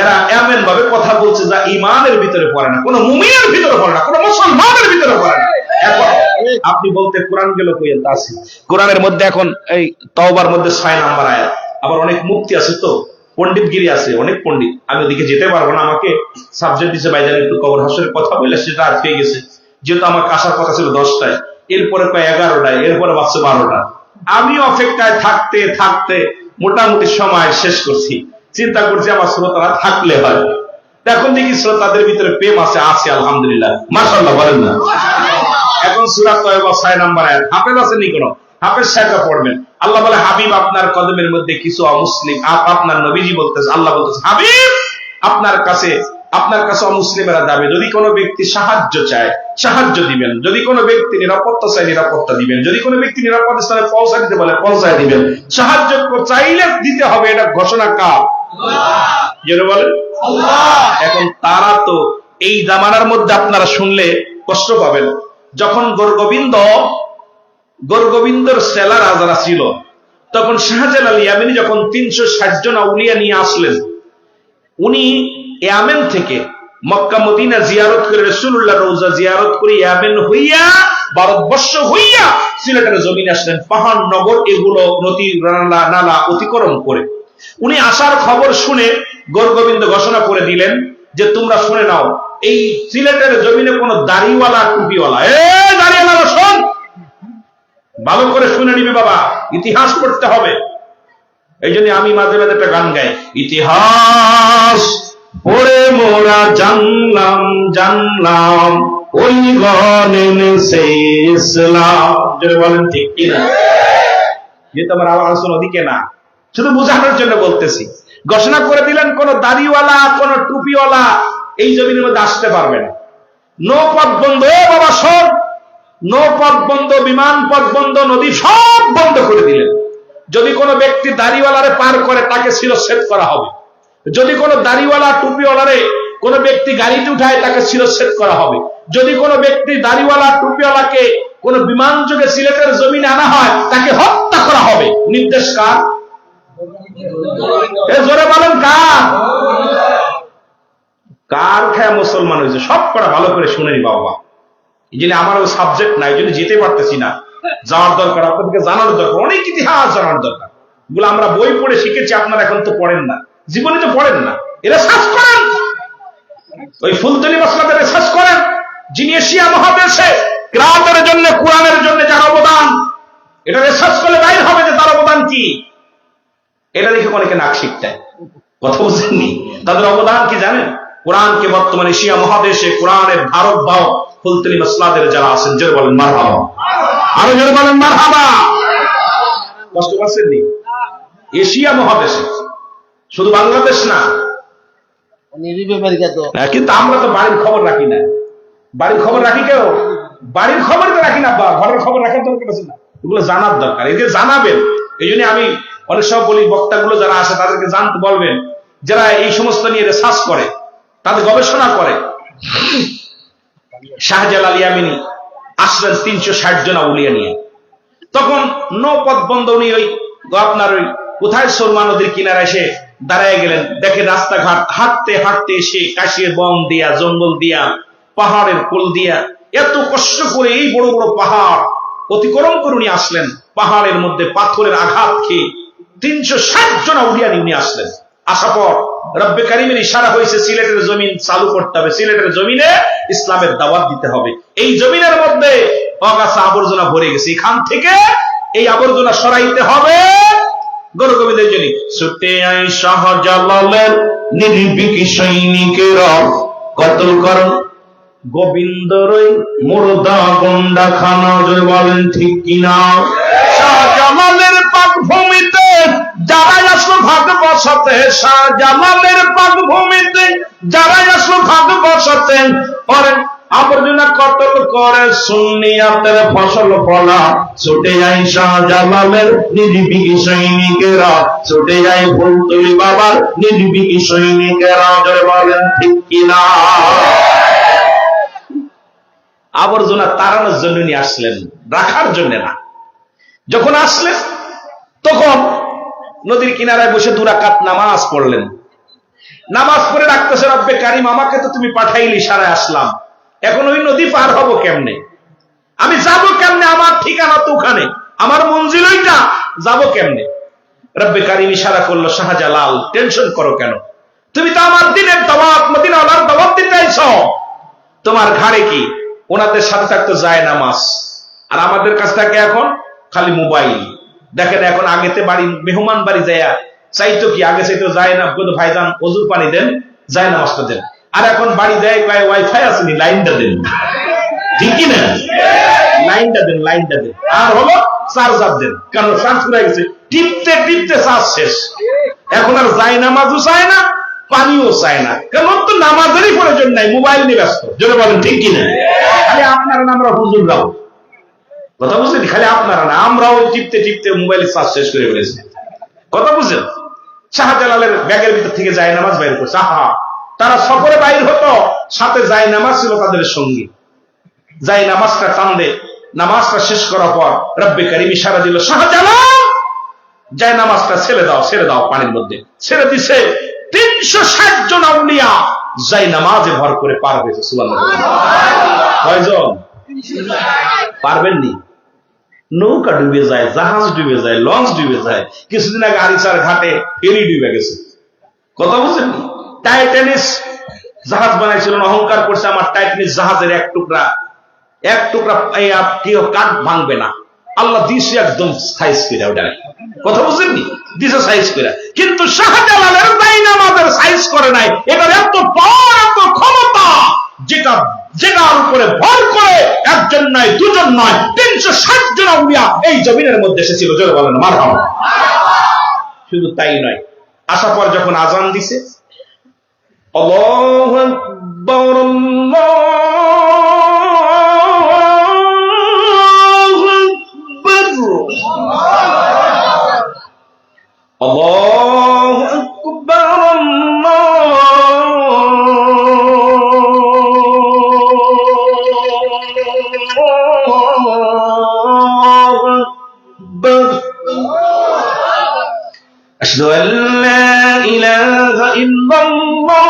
এরা এমন ভাবে কথা বলছে যা ইমানের ভিতরে পড়ে না, কোনো মুমিনের ভিতরে পড়ে না, কোনো মুসলমানের ভিতরে পড়ে না। এখন আপনি বলতে কোরআন গেল কইয়েন তা আছে, কোরআনের মধ্যে এখন এই তওবার মধ্যে 6 নাম্বার আয়াত। আবার অনেক মুফতি আছে, তো পণ্ডিতগিরি আছে, অনেক পণ্ডিত। আমি ওদিকে যেতে পারবো না, আমাকে সাবজেক্ট দিছে ভাইজান একটু কবর হাসরের কথা বললে সেটা আটকে গেছে। যেহেতু আমার আসার কথা ছিল 10টায়, এরপরে প্রায় 11টায়, এরপরে বাজছে 12টা। আমি অপেক্ষায় থাকতে থাকতে মোটামুটি সময় শেষ করছি। চিন্তা করছি আমার শ্রোতারা থাকলে হয়। এখন দেখি শ্রোতাদের ভিতরে প্রেম আছে, আলহামদুলিল্লাহ, মাশাআল্লাহ বলেন না। এখন সূরা তওবা 6 নাম্বার আয়াত। হাফেজ আছে নি? কোনো হাফেজ সাহেবরা পড়বেন। আল্লাহ বলে হাবিব আপনার কদমের মধ্যে কিছু অমুসলিম, আপনার নবীজি বলতেছে, আল্লাহ বলতেছে হাবিব আপনার কাছে অমুসলিমেরা যাবে। যদি কোনো ব্যক্তি সাহায্য চায় সাহায্য দিবেন, যদি কোনো ব্যক্তি নিরাপত্তা চায় নিরাপত্তা দিবেন, যদি কোনো ব্যক্তি নিরাপদ স্থানে পৌঁছায় দিতে বলে পৌঁছায় দিবেন। সাহায্য চাইলে দিতে হবে, এটা ঘোষণা কার? যেন বলেন আল্লাহ। এখন তারা তো এই জামানার মধ্যে আপনারা শুনলে কষ্ট পাবেন। যখন গোরগোবিন্দর সেলারা যারা ছিল, তখন শাহজালাল ইয়ামানি যখন 360 জন আউলিয়া নিয়ে আসলেন, উনি ইয়ামেন থেকে মক্কা মদিনা জিয়ারত করে, রাসূলুল্লাহ রওজা জিয়ারত করে ইয়ামেন হইয়া ভারতবর্ষ হইয়া সিলেটের জমিনে আসলেন। পাহাড় নগর এগুলো নদী নালা অতিক্রম করে উনি আসার খবর শুনে গোরগোবিন্দ ঘোষণা করে দিলেন যে তোমরা শুনে নাও, এই সিলেটের জমিনে কোন দাড়িওয়ালা টুপিওয়ালা, দাড়িওয়ালা শোন, ভালো করে শুনে নিবে বাবা, ইতিহাস পড়তে হবে। এই জন্য আমি মাঝে মাঝে একটা গান গাই, ইতিহাস পড়ে মোরা জানলাম ওই গণেছে ইসলাম। যদি বলেন ঠিক কিনা? যেহেতু আমার আলোচনা ওদিকে না, শুধু বোঝানোর জন্য বলতেছি। ঘোষণা করে দিলেন কোন দাড়িওয়ালা কোন টুপিওয়ালা এই জমিনের মধ্যে আসতে পারবে না। নৌপথ বন্ধ, বাবা সব নৌপথ বন্ধ, বিমান পথ বন্ধ, নদী সব বন্ধ করে দিলেন। যদি কোনো ব্যক্তি দাড়িওয়ালারে পার করে তাকে শিরচ্ছেদ করা হবে। যদি কোনো দাড়িওয়ালা টুপিওয়ালারে কোনো ব্যক্তি গাড়িতে উঠায় তাকে শিরচ্ছেদ করা হবে। যদি কোনো ব্যক্তি দাড়িওয়ালা টুপিওয়ালাকে কোন বিমান যোগে সিলেটের জমিনে আনা হয়, তাকে হত্যা করা হবে। নির্দেশ কার? জোরে বলেন কার? কার খায় মুসলমান হয়েছে? সব করা ভালো করে শুনেনি বাবা। এই জন্য আমার ওই সাবজেক্ট নাই, এই জন্য যেতে পারতেছি না। যাওয়ার দরকার, আপনাদেরকে জানার দরকার, অনেক ইতিহাস জানার দরকার। এগুলো আমরা বই পড়ে শিখেছি, আপনারা এখন তো পড়েন না, জীবনে তো পড়েন না। এরা সার্চ করেন, ওই ফুলতলি মসলাদের রিসার্চ করেন, যিনি এশিয়া মহাদেশে কিরাতের জন্য, কোরআনের জন্য যার অবদান, এটা রিসার্চ করলে বাইর হবে যে তার অবদান কি। এটা দেখে অনেকে নাক শিখতে, কথা বুঝেননি। তাদের অবদান কি জানেন? কোরআনকে বর্তমানে এশিয়া মহাদেশে কোরআনের ধারক বাহক ফুলতলি মসলাদের যারা আছেন, জোরে বলেন মারহাবা, আরো জোরে বলেন মারহাবা। কষ্ট পাচ্ছেন নি? এশিয়া মহাদেশে, শুধু বাংলাদেশ না। কিন্তু আমরা তো বাড়ির খবর রাখি না। বাড়ির খবর রাখি কেউ? বাড়ির খবর তো রাখি না, ঘরের খবর রাখার দরকার আছে না? এগুলো জানার দরকার, এদের জানাবেন। এই জন্য আমি অনেক সময় বলি, বক্তাগুলো যারা আসে তাদেরকে জানতে বলবেন, যারা এই সমস্ত নিয়ে রিসার্চ করে, তাদের গবেষণা করে। শাহজালাল ইয়ামিনী আসলেন 360 জন আউলিয়া নিয়ে। তখন নৌপথ বন্ধ, উনি ওই আপনার ওই কোথায় সুরমা নদীর কিনারে এসে দাঁড়ায় গেলেন। দেখে রাস্তাঘাট হাঁটতে হাঁটতে এসে কাশির বন দিয়া, জঙ্গল দিয়া, পাহাড়ের কোল দিয়া, এত কষ্ট করে এই বড় বড় পাহাড় অতিক্রম করে উনি আসলেন। পাহাড়ের মধ্যে পাথরের আঘাত খেয়ে 360 জন আউলিয়া নিয়ে উনি আসলেন। আসার পর রব্বে কারিমের ইশারা হয়েছে, সিলেটের জমিন চালু করতে হবে, সিলেটের জমিনে ইসলামের দাওয়াত দিতে হবে। এই জমিনের মধ্যে অগাছা আবর্জনা ভরে গেছে, এখান থেকে এই আবর্জনা সরাইতে হবে। গরু কবিদের জন্য ছুটে আই শাহজালালের নির্ভীক সৈনিকেরা, কতল কর গোবিন্দরই মুর্দা গুন্ডা খানা। জোরে বলেন ঠিক কিনা? শাহজালালের পাক ভূমিতে যারা আসলো ভাগ বসাতে, শাহজালালের পাক ভূমিতে যারা আসলো ভাগ বসাতে, পরে আবর্জনা কতল করে সুন্নিয়াতের ফসল ফলা। ছুটে যায় শাহজালালের নির্ভীক সৈনিকেরা, ছুটে যায় ফুলতলি বাবার নির্ভীক সৈনিকেরা। জোরে বলেন ঠিক কিনা? আবর্জনা তাড়ানোর জন্য নিয়ে আসলেন, রাখার জন্য না। যখন আসলেন তখন নদীর কিনারায় বসে 2 রাকাত নামাজ পড়লেন। নামাজ পড়ে রাখতেছে, রব্বে কারিম আমাকে তো তুমি পাঠাইলি, সারায় আসলাম, এখন ওই নদী পার হবো কেমনে? আমি যাবো কেমনে? আমার ঠিকানা তো ওখানে, আমার মঞ্জিল ওইটা, যাবো কেমনে? রব্বে কারিম ইশারা করলো, শাহজালাল টেনশন করো কেন? তুমি তো আমার দিনের দাওয়াত, মদিনাওয়ালার দাওয়াত দিতে আইছো। তোমার ঘাড়ে কি? ওনাদের সাথে থাকতো যায় নামাজ, আর আমাদের কাছ থেকে এখন খালি মোবাইল। দেখেন এখন আগেতে বাড়ি মেহমান বাড়ি যায় চাইতো কি? আগে চাইতো যায় না, বলতো ভাইজান ওযুর পানি দেন, যায় নামাজটা দেন। আর এখন বাড়ি দেয় কয় ওয়াইফাই আসেনি, লাইনটা দেন। ঠিক কি না? লাইনটা দেন, লাইনটা দেন। আর হলো চার্জার দেন, কারণ চার্জ হয়ে গেছে, টিপতে টিপতে চার্জ শেষ। এখন আর যায় নামাজও চায় না, পানিও চায় না, কারণ তো নামাজেরই প্রয়োজন নাই, মোবাইল নিয়ে ব্যস্ত। জোরে বলেন ঠিক কিনা? খালি আপনারা না আমরা হুজুররাও, কথা বুঝলেন? খালি আপনারা না, আমরাও টিপতে টিপতে মোবাইলের চার্জ শেষ করে ফেলেছি, কথা বুঝলেন? শাহজালালের ব্যাগের ভিতর থেকে যায় নামাজ বাইর করছে। আহা, তারা সফরে বাইর হতো, সাথে যায় নামাজ ছিল তাদের সঙ্গী। যায় নামাজটা কান্দে, নামাজটা শেষ করার পর রব্বে কারিম ইশারা দিল, শাহজালাল যায় নামাজটা ছেড়ে দাও, ছেড়ে দাও। পানির মধ্যে ছেড়ে দিছে। 360 জন আউলিয়া যায় নামাজে ভর করে পার হয়েছে। সুবহানাল্লাহ। কয়জন পারবেননি? নৌকা ডুবে যায়, জাহাজ ডুবে যায়, লঞ্চ ডুবে যায়। কিছুদিন আগে আরিচার ঘাটে ফেরি ডুবে গেছে, কথা বুঝছেন? টাইটানিস জাহাজ বানাইছিল, অহংকার করছে আমার টাইটানিস জাহাজের এক টুকরা কাঠ ভাঙবে না। আল্লাহ দিছে একদম সাইজ করে, ওটা কথা বুঝছেন? দিছে সাইজ করে, কিন্তু শাহজালালের নামাজের সাইজ করে নাই। এটার এত পাওয়ার, এত ক্ষমতা, যেটার উপরে ভর করে একজন নয়, দুজন নয়, 360 জন আউলিয়া এই জমিনের মধ্যে এসেছিল। জোরে বলেন মারহাবা। শুধু তাই নয়, আসার পর যখন আজান দিছে, আল্লাহু আকবার, আল্লাহু আকবার, আল্লাহু আশহাদু আল্লা ইলাহা ইল্লাল্লাহ।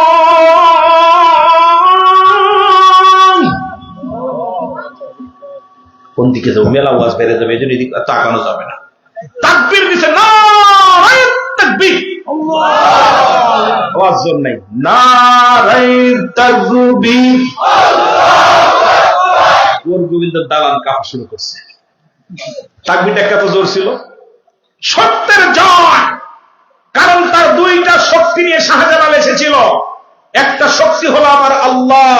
কোন দিকে যাবো? মেলা ওয়াজ বেড়ে যাবে, এই জন্য এদিকে তাকানো যাবে না। তাকবীর দিছে, নারায়ে তাকবীর, আওয়াজ জোর নাই, নারায়ে তাকবীর। গোবিন্দ দালান কাঁপা শুরু করছে। তাকবীরটা কত জোর ছিল? সত্যের জয়। কারণ তার দুইটা শক্তি নিয়ে শাহজালাল এসেছিল। একটা শক্তি হলো আমার আল্লাহ,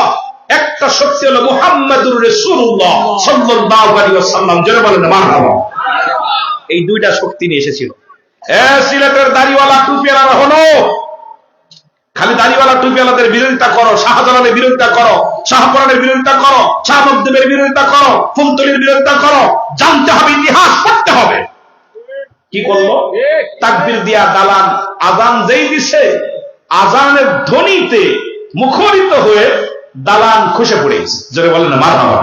একটা শক্তি হলো মুহাম্মাদুর রাসূলুল্লাহ সাল্লাল্লাহু আলাইহি ওয়াসাল্লাম। যারা বলেন মারহাবা। এই দুইটা শক্তি নিয়ে এসেছিল। সিলেটের দাড়িওয়ালা টুপিওয়ালারা হলো, খালি দাড়িওয়ালা টুপিওয়ালাদের বিরোধিতা করো, শাহজালালের বিরোধিতা করো, শাহপরানের বিরোধিতা করো, শাহ মকদুমের বিরোধিতা করো, ফুলতলির বিরোধিতা করো। জানতে হবে, ইতিহাস পড়তে হবে। কি করলো? তাকবীর দিয়া দালান, আজান যেই দিছে, আজানের ধ্বনিতে মুখরিত হয়ে দালান খসে পড়ে গেছে। জোরে বলেন না মারহাবা।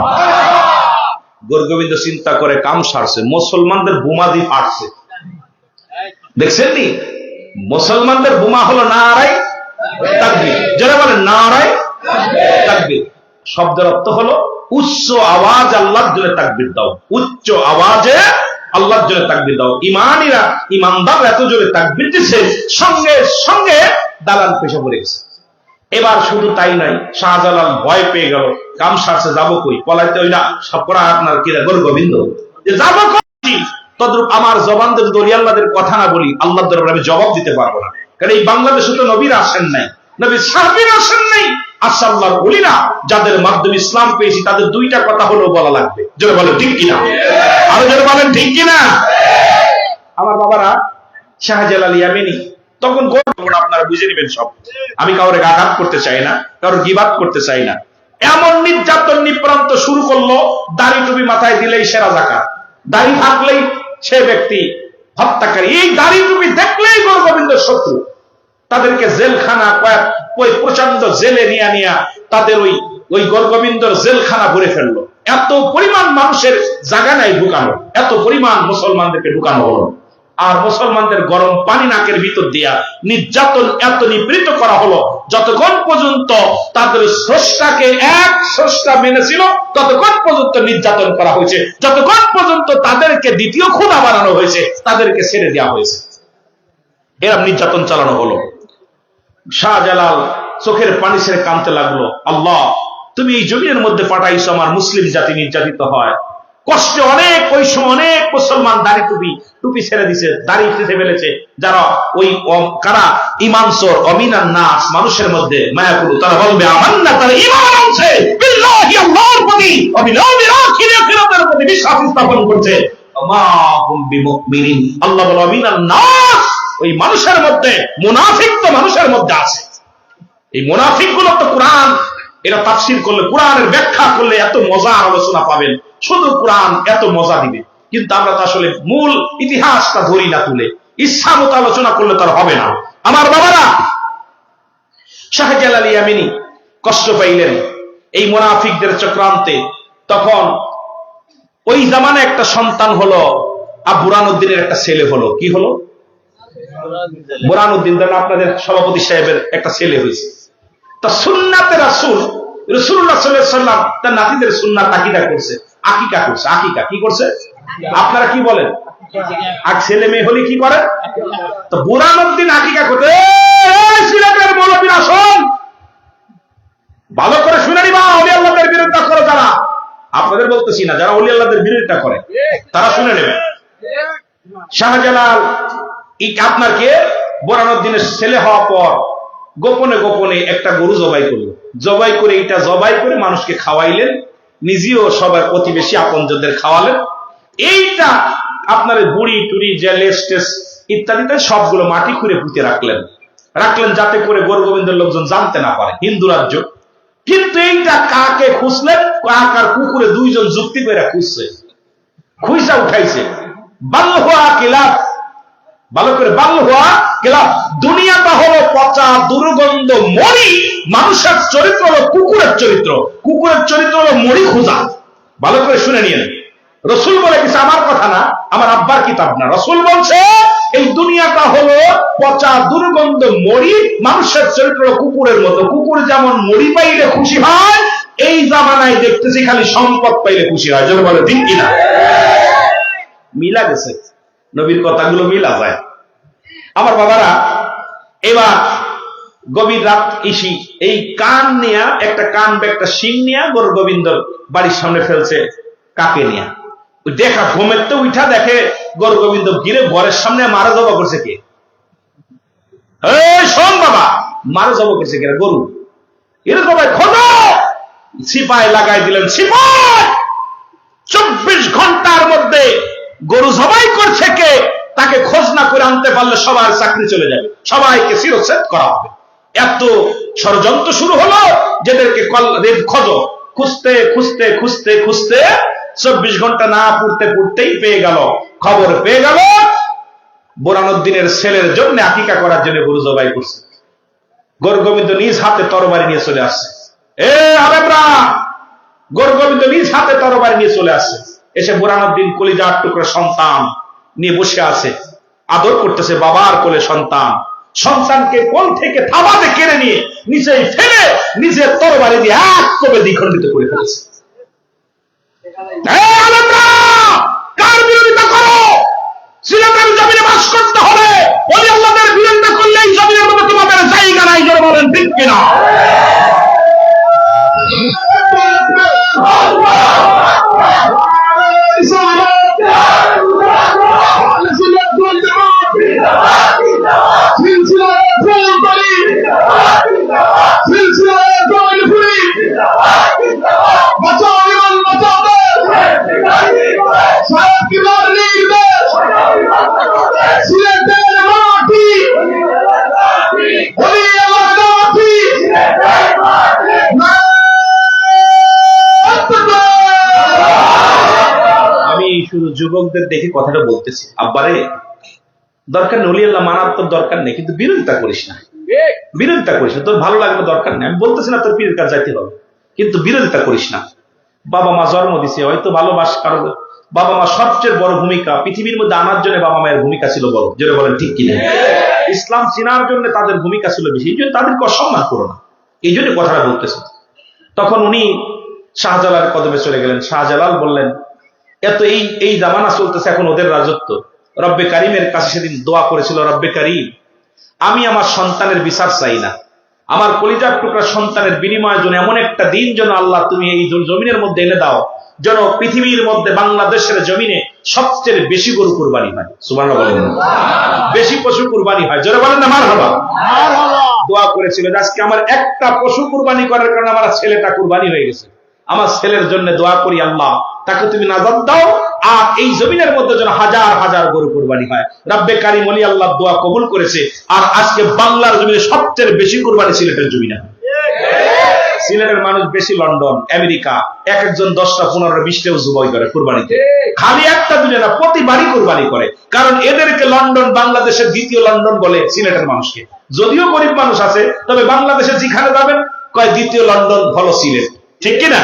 গোবিন্দ চিন্তা করে কাম সারছে, মুসলমানদের বোমা দিয়ে ফাটছে। দেখছেন নি? মুসলমানদের বোমা হলো নারায়ে তাকবীর। যারা বলেন নারায়ে তাকবীর, শব্দের অর্থ হলো উচ্চ আওয়াজ আল্লাহর জন্য তাকবীর দাও, উচ্চ আওয়াজে আল্লাহর জন্য তাকবীর দাও। ইমানিরা, ইমানদার এত জোরে তাকবীর দিচ্ছে, সঙ্গে সঙ্গে দালান পেশা পড়ে গেছে। এবার শুধু তাই নাই, শাহজালাল ভয় পেয়ে গেল, কাম সারছে, যাবো কই? পলাইতে হইলা সবকরা আপনার কিরা গোবিন্দ যে যাবো কই? তদ্রূপ আমার জবানদের দরিয়াল্লাদের কথা না বলি, আল্লাহর দরবারে আমি জবাব দিতে পারবো না। কারণ এই বাংলাদেশে তো নবীর আসেন নাই, নবী সাহাবীর আসেন নাই। আচ্ছা, আল্লাহর ওলিরা যাদের মাধ্যমে ইসলাম পেয়েছি, তাদের দুইটা কথা হলো বলা লাগবে। জোরে বলেন ঠিক কিনা? আরো জোরে বলেন ঠিক কিনা? আমার বাবারা, শাহজালাল ইয়ামানি তখন আপনারা বুঝে নেবেন সব। আমি কাউরে আঘাত করতে চাই না, কারোর গীবাত করতে চাই না। এমন নির্যাতন নিপ্রান্ত শুরু করলো, দাড়ি টুপি মাথায় দিলেই সে রাজাকার, দাড়ি থাকলেই সে ব্যক্তি হত্যাকারী। এই দাড়ি টুপি দেখলেই গোবিন্দের শত্রু। তাদেরকে জেলখানা, কয়েক প্রচন্ড জেলে নিয়ে তাদের ওই গোবিন্দর জেলখানা ভরে ফেললো। এত পরিমাণ মানুষের জায়গা নাই ঢুকানো, এত পরিমাণ মুসলমানদেরকে ঢুকানো হলো। আর মুসলমানদের গরম পানি নাকের ভিতর দিয়া নির্যাতন এত নিবৃত করা হলো, যতক্ষণ পর্যন্ত তাদের স্রষ্টাকে এক স্রষ্টা মেনেছিল ততক্ষণ পর্যন্ত নির্যাতন করা হয়েছে, যতক্ষণ পর্যন্ত তাদেরকে দ্বিতীয় খোদা বানানো হয়েছে, তাদেরকে ছেড়ে দেওয়া হয়েছে। এরকম নির্যাতন চালানো হলো। শাহজালাল চোখের পানি ছেড়ে কাঁদতে লাগলো, আল্লাহ তুমি এই জমিনের মধ্যে পাঠাইছো, আমার মুসলিম জাতি নির্যাতিত হয়। কষ্টে অনেক, ওই সময় অনেক মুসলমান দাড়ি টুপি ছেড়ে দিছে, দাড়ি ফেসে ফেলেছে। যারা ওই কারা ইমানসর অমিনান নাস, মানুষের মধ্যে মায়াকুলু, তারা বলবে আমান্না, তারা ঈমান আনছে বিল্লাহি, আল্লাহর প্রতি, অবিলম্বে আখিরাতের প্রতি বিশ্বাস স্থাপন করছে। মা হুম বিমুমিনিন, আল্লাহ বলে অমিনান নাস, ওই মানুষের মধ্যে মুনাফিক তো মানুষের মধ্যে আছে। এই মুনাফিক গুলো তো কোরআন, এরা তাফসীর করলে, কোরআনের ব্যাখ্যা করলে এত মজার আলোচনা পাবেন, শুধু কোরআন এত মজা দিবে। কিন্তু আমরা তো আসলে মূল ইতিহাসটা ধরি না, তুলে ইচ্ছা মতো আলোচনা করলে তার হবে না। আমার বাবারা, শাহজালাল ইয়ামানি কষ্ট পাইলেন এই মুনাফিকদের চক্রান্তে। তখন ওই জামানে একটা সন্তান হলো, বুরহানুদ্দিনের একটা ছেলে হলো। কি হলো? বুরহানুদ্দিন, আপনাদের সভাপতি সাহেবের একটা ছেলে হয়েছে। তা সুন্নাতে রাসূল রাসূলুল্লাহ সাল্লাল্লাহু আলাইহি ওয়াসাল্লাম তার নাতিদের সুন্নাত আকিদা করছে, আকিকা করছে। আকিকা কি করছে? আপনারা কি বলেন? আর ছেলে মেয়ে হলে কি করে? তো বুরহানুদ্দিন আকিকা করতে, সিলেটের মৌলবীরা শোন, ভালো করে শুনে নিবা, ওলি আল্লাহদের বিরোধিতা করে যারা, আপনাদের বলতেছি না, যারা ওলি আল্লাহদের বিরোধিতা করে তারা শুনে নেবে। শাহজালাল আপনার কে বুরহানুদ্দিনের ছেলে হওয়া পর গোপনে গোপনে একটা গরু জবাই করলো। জবাই করে, এটা জবাই করে মানুষকে খাওয়াইলেন, নিজেও সবার প্রতিবেশী আপনজনদের খাওয়ালেন। এইটা আপনার বুড়ি টুড়ি যে লেস্টেস ইত্যাদিতে সবগুলো মাটি খুঁড়ে পুঁতে রাখলেন যাতে করে গোবিন্দের লোকজন জানতে না পারে, হিন্দু রাজ্য। কিন্তু এইটা কাকে খুঁজলেন? কাক আর কুকুরে দুইজন যুক্তি করে খুঁজছে, খুঁজা উঠাইছে। বাল্য হওয়া কিলাপ, ভালো করে বাল্য হওয়া কিলাপ। দুনিয়াটা হলো পচা দুর্গন্ধ মরি, মানুষের চরিত্র হলো কুকুরের চরিত্র, কুকুরের চরিত্র হলো মরি খোঁজা। ভালো করে শুনে নিন, রসুল বলে কিছু, আমার কথা না, আমার আব্বার কিতাব না। রসুল বলছে এই দুনিয়াটা হলো পচা দুর্গন্ধ মরি, মানুষের চরিত্র কুকুরের মতো। কুকুর যেমন মরি পাইলে খুশি হয়, এই জামানায় দেখতেছি খালি সম্পদ পাইলে খুশি হয়। যেন বলে ঠিক কিনা? মিলা গেছে, নবীর কথাগুলো মিলা যায়। আমার বাবারা, এবার গভীর রাত ইসি এই কান নিয়া, একটা কান বা একটা শিং নিয়া গরু গোবিন্দ বাড়ির সামনে ফেলছে। কাকে নিয়া? ওই দেখা ঘুমের তো উঠা দেখে গরু গোবিন্দ গিরে ঘরের সামনে মারা জবা করছে কে? শোন বাবা, মারা জবা করছে কে? গরু। এরকম খোঁজো, সিপাই লাগাই দিলেন। সিপাই 24 ঘন্টার মধ্যে গরু জবাই করছে কে, তাকে খোঁজ না করে আনতে পারলে সবার চাকরি চলে যাবে, সবাইকে শিরচ্ছেদ করা হবে। এত ষড়যন্ত্র শুরু হলো, যেদেরকে খোঁজো। খুঁজতে খুঁজতে খুঁজতে খুঁজতে 24 ঘন্টা না পড়তে পড়তেই পেয়ে গেল, খবর পেয়ে গেল বোরানুদ্দিনের ছেলের জন্য আকিকা করার জন্য গরু জবাই করছে। গরু গোবিন্দ নিজ হাতে তরবারি নিয়ে চলে আসছে। গরু গোবিন্দ নিজ হাতে তরবারি নিয়ে চলে আসছে। এসে বোরানুদ্দিন কলিজার টুকরা সন্তান নিয়ে বসে আছে, আদর করতেছে বাবার কোলে সন্তান। সন্তানকে কোল থেকে থাবাতে কেড়ে নিয়ে নিচেই ফেলে নিজের তরবারি দিয়ে এক কবে দ্বিখণ্ডিত করে ফেলেছে। কার বিরোধিতা করো? সিলেটের জমিনে বাস করতে হবে, ওলি আল্লাহদের বিরোধিতা করলে এই জমিনের মধ্যে তোমাদের জায়গা নাই। জোরে বলেন ঠিক কিনা? যুবকদের দেখে কথাটা বলতেছি, আব্বারে দরকার নেই, ওলি আল্লাহ মানার তোর দরকার নেই, কিন্তু বিরোধিতা করিস না। বিরোধিতা করিস না, তোর ভালো লাগবে দরকার নেই। আমি বলতেছি না তোর পীরের কাছে যাইতে হবে, কিন্তু বিরোধিতা করিস না। বাবা মা জন্ম দিছে, হয়তো ভালোবাস, কারণ বাবা মা সবচেয়ে বড় ভূমিকা পৃথিবীর মধ্যে আনার জন্য বাবা মায়ের ভূমিকা ছিল বড়। যেটা বলেন ঠিক কিনা? ইসলাম চিনার জন্য তাদের ভূমিকা ছিল বেশি, এই জন্য তাদেরকে অসম্মান করো না, এই জন্য কথাটা বলতেছে। তখন উনি শাহজালাল কদমে চলে গেলেন। শাহজালাল বললেন, এত এই জামানা চলতেছে, এখন ওদের রাজত্ব। রব্বে কারিমের কাছে সেদিন দোয়া করেছিল, রব্বে কারিম, আমি আমার সন্তানের বিচার চাই না, আমার কলিজার টুকরা সন্তানের বিনিময়ের জন্য এমন একটা দিন যেন আল্লাহ তুমি এই জমিনের মধ্যে এনে দাও, যেন পৃথিবীর মধ্যে বাংলাদেশের জমিনে সবচেয়ে বেশি গরু কুরবানি হয়। সুবহানাল্লাহ বলেন, বেশি পশু কুরবানি হয়। জোরে বলেন না মারহাবা। দোয়া করেছিল, আজকে আমার একটা পশু কুরবানি করার কারণে আমার ছেলেটা কুরবানি হয়ে গেছে। আমার ছেলের জন্য দোয়া করি, আল্লাহ তাকে তুমি নাজাত দাও, আর এই জমিনের মধ্যে যেন হাজার হাজার গরু কুরবানি হয়। রব্বে কারিম ওলি আল্লাহ দোয়া কবুল করেছে, আর আজকে বাংলার জমিনে সবচেয়ে বেশি কুরবানি সিলেটের জমিনে। সিলেটের মানুষ বেশি লন্ডন, আমেরিকা, এক একজন 10টা 15টা 20টাও জবাই করে কুরবানিতে। খালি একটা দিনে না, প্রতিবারই কুরবানি করে, কারণ এদেরকে লন্ডন বাংলাদেশের দ্বিতীয় লন্ডন বলে সিলেটের মানুষকে। যদিও গরিব মানুষ আছে, তবে বাংলাদেশে যেখানে যাবেন কয় দ্বিতীয় লন্ডন হলো সিলেট, ঠিক কিনা?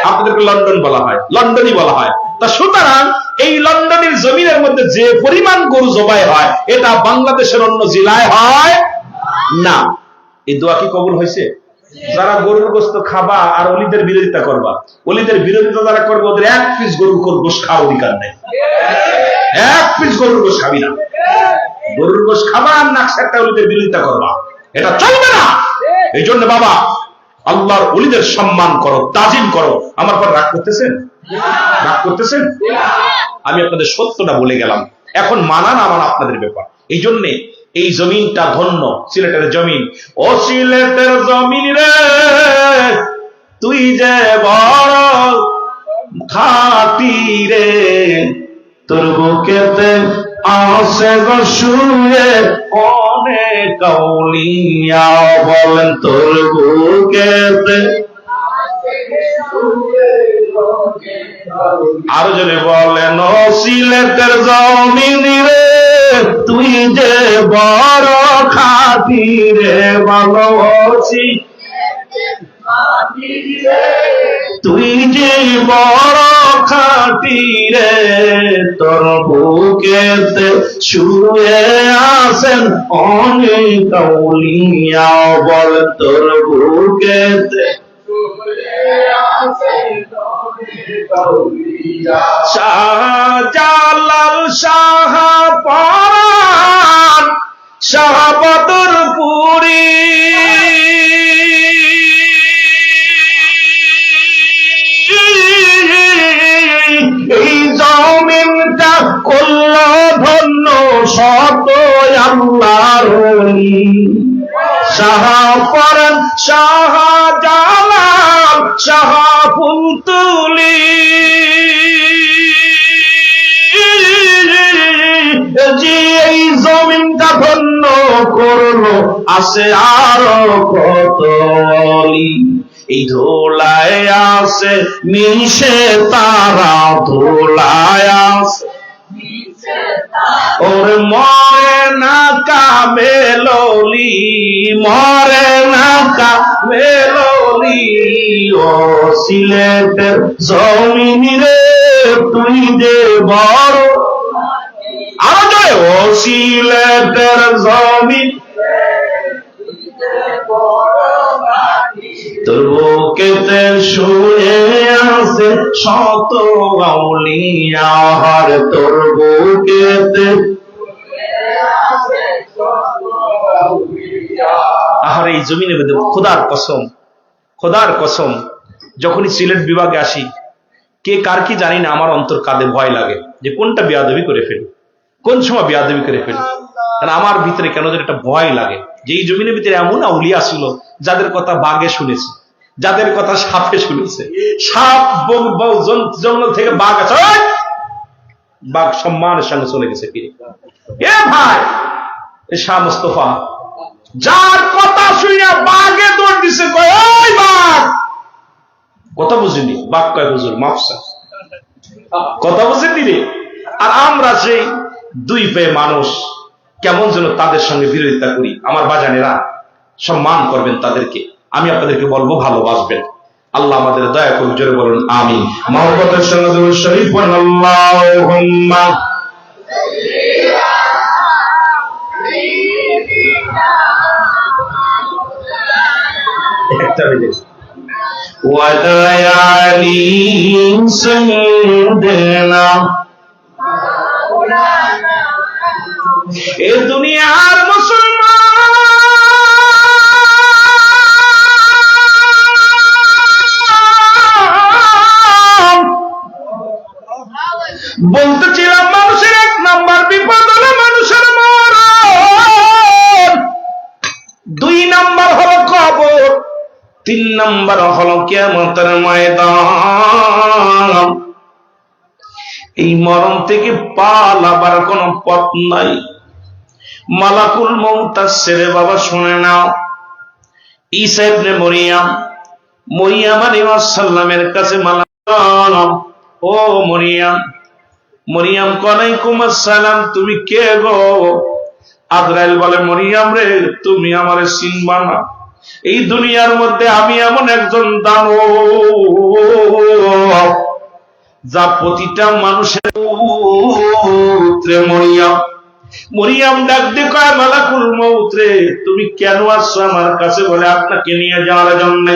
আপনাদেরকে লন্ডন বলা হয়, লন্ডনই বলা হয়। তা সুতরাং এই লন্ডনের জমিনের মধ্যে যে পরিমাণ গরু জবাই হয়, এটা বাংলাদেশের অন্য জেলায় হয় না। এই দোয়া কি কবুল হয়েছে? যারা গরুর গোশত খাবা আর অলিদের বিরোধিতা করবা, অলিদের বিরোধিতা যারা করবে, ওদের এক পিস গরুর গোশত খাওয়ার অধিকার নেই। এক পিস গরুর গোশত খাবি না, গরুর গোশত খাবা আর নাকশাটা অলিদের বিরোধিতা করবা, এটা চলবে না। এই জন্য বাবা, আল্লাহর ওলিদের সম্মান করো, তাজিম করো। আমার পর রাগ করতেছেন? রাগ করতেছেন? আমি আপনাদের সত্যটা বলে গেলাম, এখন মানা না মানা আপনাদের ব্যাপার। এই জন্যে এই জমিনটা ধন্য, সিলেটের জমিন। ও সিলেটের জমিন রে, তুই যে বড় খাঁটি রে, তোর বুকেতে আছে গো শুয়ে অনেক আউলিয়া। বলেন তোর বুকেতে, আরো জনে বলেন, ও সিলেটের জমিন রে, তুই যে বড় খাঁটি রে, ভালোবাসি তুই যে বড় খাটি রে তোর বুকেতে শুয়ে আছেন অনেক আউলিয়া বল তোর বুকেতে শাহজালাল শাহ পরাণ শাহ বদরপুরি এই জমিনটা করল ধন্য শত আল্লাহর ওলি শাহ পরাণ শাহ জালাল শাহ ফুলতুলি যে এই জমিনটা ধন্য করলো আছে আরো কত অলি এই ধোলায় আছে মিশে তারা ধোলায় আছে ওর মরে না কামেললি মরে না কামেললি ও সিলেটের জমিন রে তুই যে বড় আরো জয় ও সিলেটের জমিন তোর বুকেতে শুয়ে আছে শত আউলিয়া আর তোর বুকেতে আর এই জমিনে খোদার কসম যখনই সিলেট বিভাগে আসি কে কার কি জানি না আমার অন্তর কাঁদে ভয় লাগে যে কোনটা বেয়াদবি করে ফেলি কোন সময় বেয়াদবি করে ফেলি কারণ আমার ভিতরে কেন যেন একটা ভয় লাগে যে এই জমিনের ভিতরে এমন আউলিয়া ছিল যাদের কথা বাঘে শুনেছে যাদের কথা সাপে শুনেছে সাপ জঙ্গল থেকে বাঘ আছে বাঘ সম্মানের সঙ্গে চলে গেছে ফিরে এ ভাই শাহ মুস্তফা যার কথা শুনে বাঘে দৌড় দিছে ওই বাঘ কথা বুঝিনি বাঘ কয় হুজুর মাফসা কথা বুঝিনি রে আর আমরা সেই দুই পেয়ে মানুষ কেমন যেন তাদের সঙ্গে বিরোধিতা করি আমার বাজানেরা সম্মান করবেন তাদেরকে আমি আপনাদেরকে বলবো ভালোবাসবেন আল্লাহ আমাদের দয়া করুন জোরে বলুন আমিন মহব্বতের সঙ্গে দুরূদ শরীফ পড়ুন আল্লাহুম্মা একটা মিনিট ওয়া দায়ালি সাইয়্যিদিনা এ দুনিয়ার মুসলমান বলতেছিলাম মানুষের এক নাম্বার বিপদ হলো মানুষের মরণ, 2 নাম্বার হলো কবর, 3 নাম্বার হলো কিয়ামতের ময়দান। এই মরণ থেকে পালাবার কোন পথ নাই। মালাকুল মউত আসছে বাবা, শুনে নাও। ঈসা ইবনে মরিয়ম আলাইহিস সালামের কাছে মালাকুল, ও মরিয়ম ওয়ালাইকুম আসসালাম, তুমি কে গো? আজরাইল বলে, মরিয়ম রে, তুমি আমারে চিনবা না। এই দুনিয়ার মধ্যে আমি এমন একজন দানব যা প্রতিটা মানুষের পুত্রে। মরিয়ম ডাক দিয়ে কয়, মালাকুল মউত রে, তুমি কেন আসছো আমার কাছে? বলে, আপনাকে নিয়ে যাওয়ার জন্য।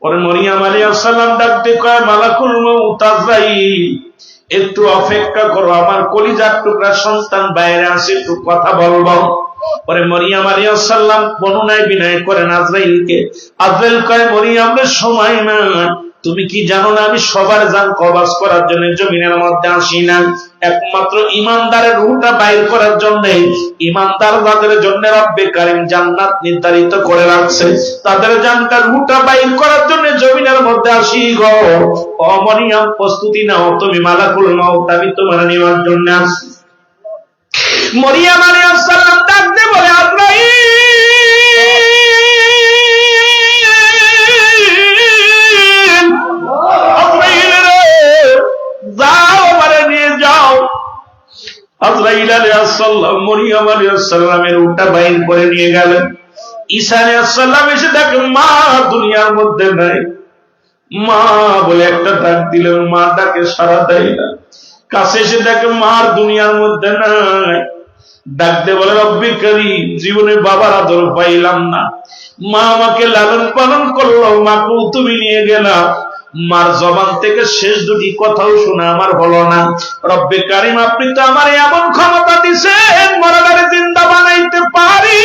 পরে মরিয়ম আলাইহিস সালাম ডাক দিয়ে কয়, মালাকুল মউত আজরাইল, একটু অপেক্ষা করো, আমার কলিজার টুকরা সন্তান বাইরে আসে, একটু কথা বলবো। পরে মরিয়ম আলাইহিস সালাম বর্ণনায় বিনয় করেন আজরাইলকে। আজরাইল কয়, মরিয়ম রে, সময় না, তুমি কি জানো না আমি সবার জান কবজ করার জন্য জমিনের মধ্যে আসি না, একমাত্র ইমানদারের রূহটা বাইর করার জন্য। ইমানদার যাদের জন্য রব্বে কারীম জান্নাত নির্ধারিত করে রাখছে, তাদের জান্নাতের রূহটা বাইর করার জন্য জমিনের মধ্যে আসি গো। ও মরিয়ম, প্রস্তুতি নাও, তুমি মালাকুল মউত আমি তোমার নেওয়ার জন্য আসি। মরিয়ম আলাইহিস সালাম ডাক দিয়ে বলে, আজরাইল, যাও আমারে নিয়ে যাও। আজরাইল আলাইহিস সালাম মরিয়ম আলাইহিস সালামের উটটা বাইর করে নিয়ে গেলেন। ঈসা আলাইহিস সালাম এসে দেখেন মা দুনিয়ার মধ্যে নাই। মা বলে একটা ডাক দিলেন, মা ডাকে সাড়া দেয় না। কাছে এসে দেখে মার দুনিয়ার মধ্যে নাই। ডাকতে বলে রব্বি কারীম, জীবনে বাবার আদর পাইলাম না, মা আমাকে লালন পালন করলো, মাকেও তুমি নিয়ে গেলা, মার জবান থেকে শেষ দুটি কথাও শোনা আমার হলো না। রব্বে কারীম, আপনি তো আমার এমন ক্ষমতা দিছেন মরাদারে জিন্দা বানাইতে পারি।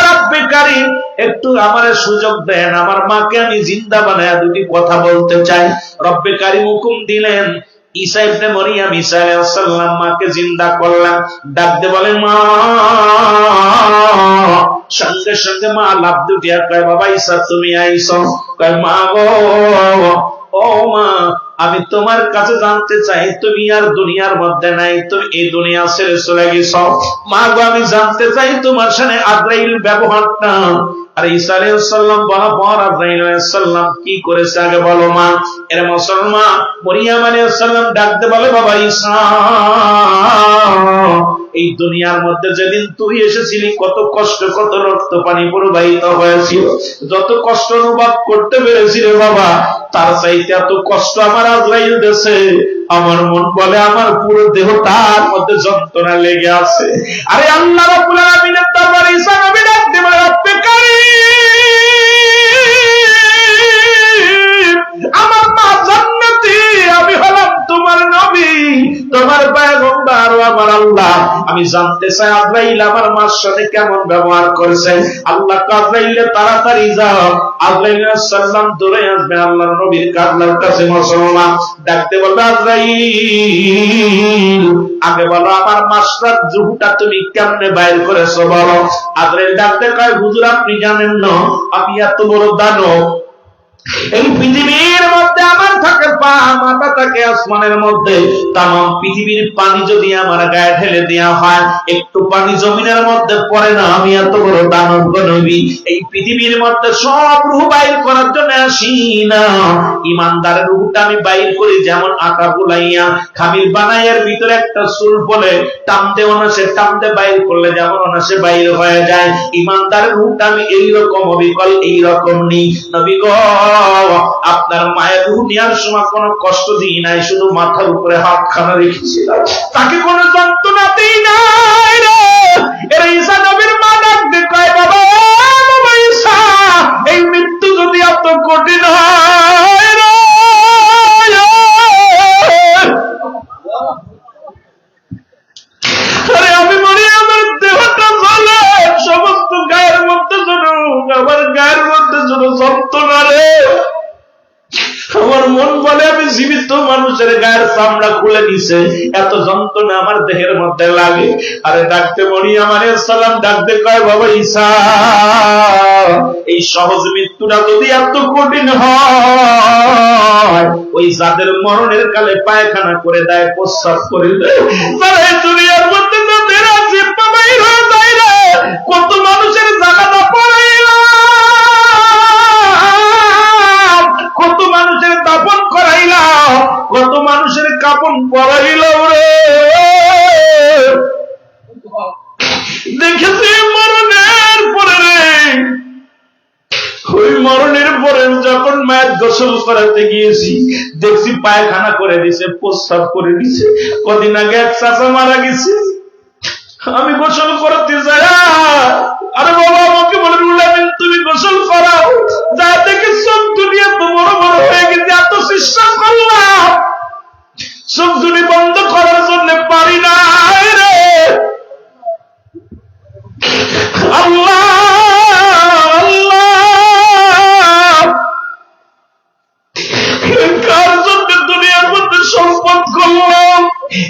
রব্বে কারীম, একটু আমার সুযোগ দেন, আমার মাকে আমি জিন্দা বানায়া দুটি কথা বলতে চাই। রব্বে কারীম হুকুম দিলেন। ঈসা ইবনে মরিয়ম, ঈসা আলাইহিস সালাম মাকে জিন্দা করলেন। ডাকতে বলে মা। সঙ্গে সঙ্গে মা লাফ দুটিয়া কয়, বাবা ঈসা তুমি আইছো? কয় মা গো, ও মা, আমি তোমার কাছে জানতে চাই, তুমি আর দুনিয়ার মধ্যে নাই, তুমি এই দুনিয়া ছেড়ে চলে গেছ। মা গো, আমি জানতে চাই তোমার সাথে আজরাইল ব্যবহারটা। আর ঈসা আলাইহিস সালাম বলা পর আজরাইল আলাইহিস সালাম কি করেছে আগে বলো মা। এর মুসলমান মরিয়ম আলাইহিস সালাম ডাকতে বলে, বাবা ঈসা, এই দুনিয়ার মধ্যে যেদিন তুই এসেছিলি কত কষ্ট, কত রক্ত পানি প্রবাহিত হয়েছিল, যত কষ্ট অনুভব করতে পেরেছিল বাবা, তার চাইতে এত কষ্ট আমার আজরাইল দেশে। আমার মন বলে আমার পুরো দেহটার মধ্যে যন্ত্রণা লেগে আছে। আরে আল্লাহ রাব্বুল আলামিনের দরবারে ঈসা নবী ডাকতে বলে, রব্বে কারীম, আমার মা জান্নাতি, আমি হলাম তোমার নবী, তোমার পয়গম্বর, আমার আল্লাহ, আমি জানতে চাই আজরাইল আমার মার সাথে কেমন ব্যবহার করেছে। আল্লাহ আজরাইলে তাড়াতাড়ি যাও। আজরাইল আলাইহিস সালাম দৌড়ে আসবে আল্লাহর নবীর কাবলার কাছে। মুসলমান ডাকতে বলবে, আজরাইল, আগে বলো আমার মাসটার রূহটা তুমি কেমনে বাইর করেছো বলো। আজরাইল ডাকতে কয়, হুজুর আপনি জানেন না আমি এত বড় দানব, এই পৃথিবীর মধ্যে আমার থাকে পা, মাথা থাকে আসমানের মধ্যে, তামাম পৃথিবীর পানি যদি আমার গায়ে ঢেলে দেওয়া হয় একটু পানি জমিনের মধ্যে পড়ে না, আমি এত বড় দানব নবী, এই পৃথিবীর মধ্যে সব রূহ বাইর করার জন্য আসি না, ইমানদারের রূহটা আমি বাইর করি যেমন আটা গুলাইয়া খামির বানাইয়ের ভিতরে একটা চুল বলে টানতে অনাসে টানতে বাইর করলে যেমন অনাসে বাইর হয়ে যায়, ইমানদারের রূহটা আমি এইরকম অবিকল এইরকম নি। নবী গো, আপনার মায়ের রূহ নেওয়ার সময় কোনো কষ্ট দিই নাই, শুধু মাথার উপরে হাতখানা রেখেছিলাম, তাকে কোনো যন্ত্রণা দিই নাই রে। এর ঈসা নবীর মা ডাকতে কয়, বাবা বাবা ঈসা, এই মৃত্যু যদি এত কঠিন হয় রে, আরে আমি মরি, আমার দেহটা জ্বলে, সমস্ত গায়ের মধ্যে যেন, আমার গায়ের মধ্যে যেন যন্ত্রণা রে। আমার মন বলে আমি জীবিত মানুষের গায়ের চামড়া খুলে দিছে, এত যন্ত্রণা আমার দেহের মধ্যে লাগে। আরে ডাকতে মরিয়ম আলাইহিস সালাম ডাকতে কয়, বাবা ঈসা, এই সহজ মৃত্যুটা যদি এত কঠিন হয়, ওই যাদের মরণের কালে পায়খানা করে দেয়, প্রস্রাব করে দেয়, তারা এই দুনিয়ার মধ্যে তাদের আছে বাইর হয়ে যায় রে। কত মানুষের জানাজা পড়াইলাম, কত মানুষের দাফন করাইলাম, কত মানুষের কাপন পরাইলাম রে। দেখেছি মরণের পরে রে, ওই মরণের পরে যখন মায়ের গোসল করাতে গিয়েছি দেখছি পায়খানা করে দিছে, প্রস্রাব করে দিছে। কদিন আগে এক চাচা মারা গেছে, আমি গোসল করতে যাই, আরে বাবা আমাকে বলে, রুলামিন তুমি গোসল করাও, যা দেখে সব দুনিয়া তো বড় বড় হয়ে গেছে, এত চেষ্টা করলাম সব দুনি বন্ধ করার জন্য পারি না রে। আল্লাহ আল্লাহ, কার জন্য দুনিয়ার মধ্যে সম্পদ করলাম,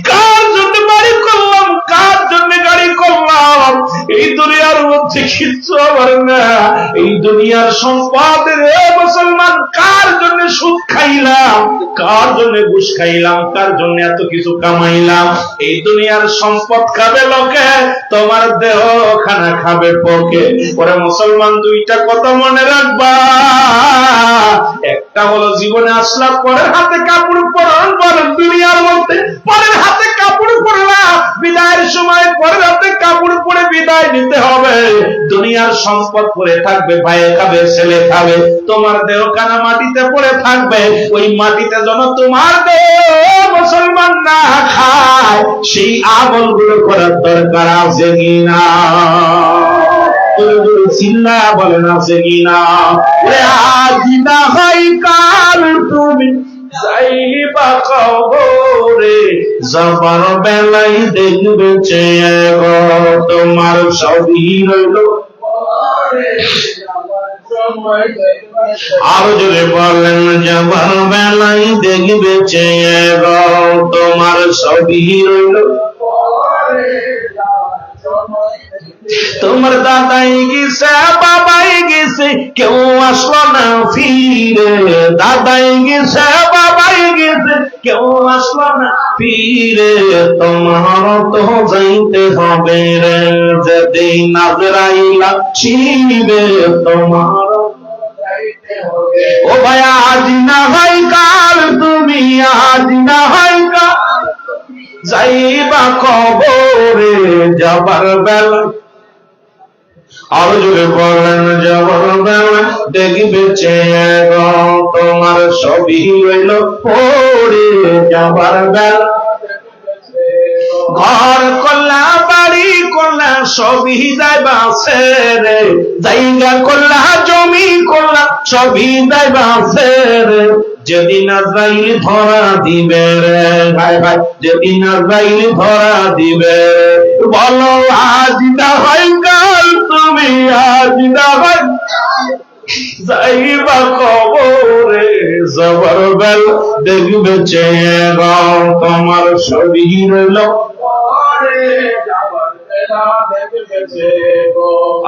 কার জন্য বাড়ি করলাম, কার জন্য গাড়ি করলাম, এই দুনিয়ার মধ্যে কিচ্ছু আমার না। এই দুনিয়ার সম্পদের মুসলমান কার জন্য সুদ খাইলাম, কার জন্য ঘুষ খাইলাম, কার জন্য এত কিছু কামাইলাম। এই দুনিয়ার সম্পদ খাবে লোকে, তোমার দেহ খানা খাবে পকে। পরে মুসলমান দুইটা কথা মনে রাখবা, একটা হলো জীবনে আসলাম পরের হাতে কাপড় পরান, পরের দুনিয়ার মধ্যে পরের হাতে কাপড় পরলা, বিদায়ের সময় পরের হাতে কাপড় পরে বিদায় নিতে হবে। দুনিয়া দুনিয়ার সম্পদ পড়ে থাকবে, ভাইয়ে খাবে, ছেলে খাবে, তোমার দেহ কানা মাটিতে পড়ে থাকবে। ওই মাটিতে যেন তোমার দেহ মুসলমান না খায়, সেই আমলগুলো করার দরকার আছে কিনা? চিল্লা বলেন আছে কিনা? আজ না হয় কাল তুমি যাইবা কবরে, যাবার বেলায় দেখবে চেয়ে গো তোমার সবই রইল। আরো জোরে বলেন, যাবার বেলায় দেখবে চেয়ে গো তোমার সবই রইল। তোমার দাদাই গেছে, বাবাই গেছে, কেউ আসলো না ফিরে। দাদাই গেছে, বাবাই গেছে, কেউ আসলো না ফিরে। তোমার তো যাইতে হবে রে, যেদিন আজরাইল আসিবে তোমার। ও ভাই আজ না হয় কাল তুমি, আজ না হয় কাল যাইবা কবরে, যাবার বেলা। আরো জোরে বলেন, যাবার বেলা দেখবে চেয়ে গো তোমার সবই রইল পড়ে। যাবার বেলা ঘর করলা, বাড়ি করলা, সবই যাইবা ছেড়ে। জায়গা করলা, জমি করলা, সবই যাইবা ছেড়ে। যেদিন আজরাইল ধরা দিবে রে, ভাই ভাই, যেদিন আজরাইল ধরা দিবে, বলো আজ না হয় কাল তুমি, আজ না হয় যাইবা কবরে, যাবার বেলা দেখবে চেয়ে গো তোমার সবই রইল।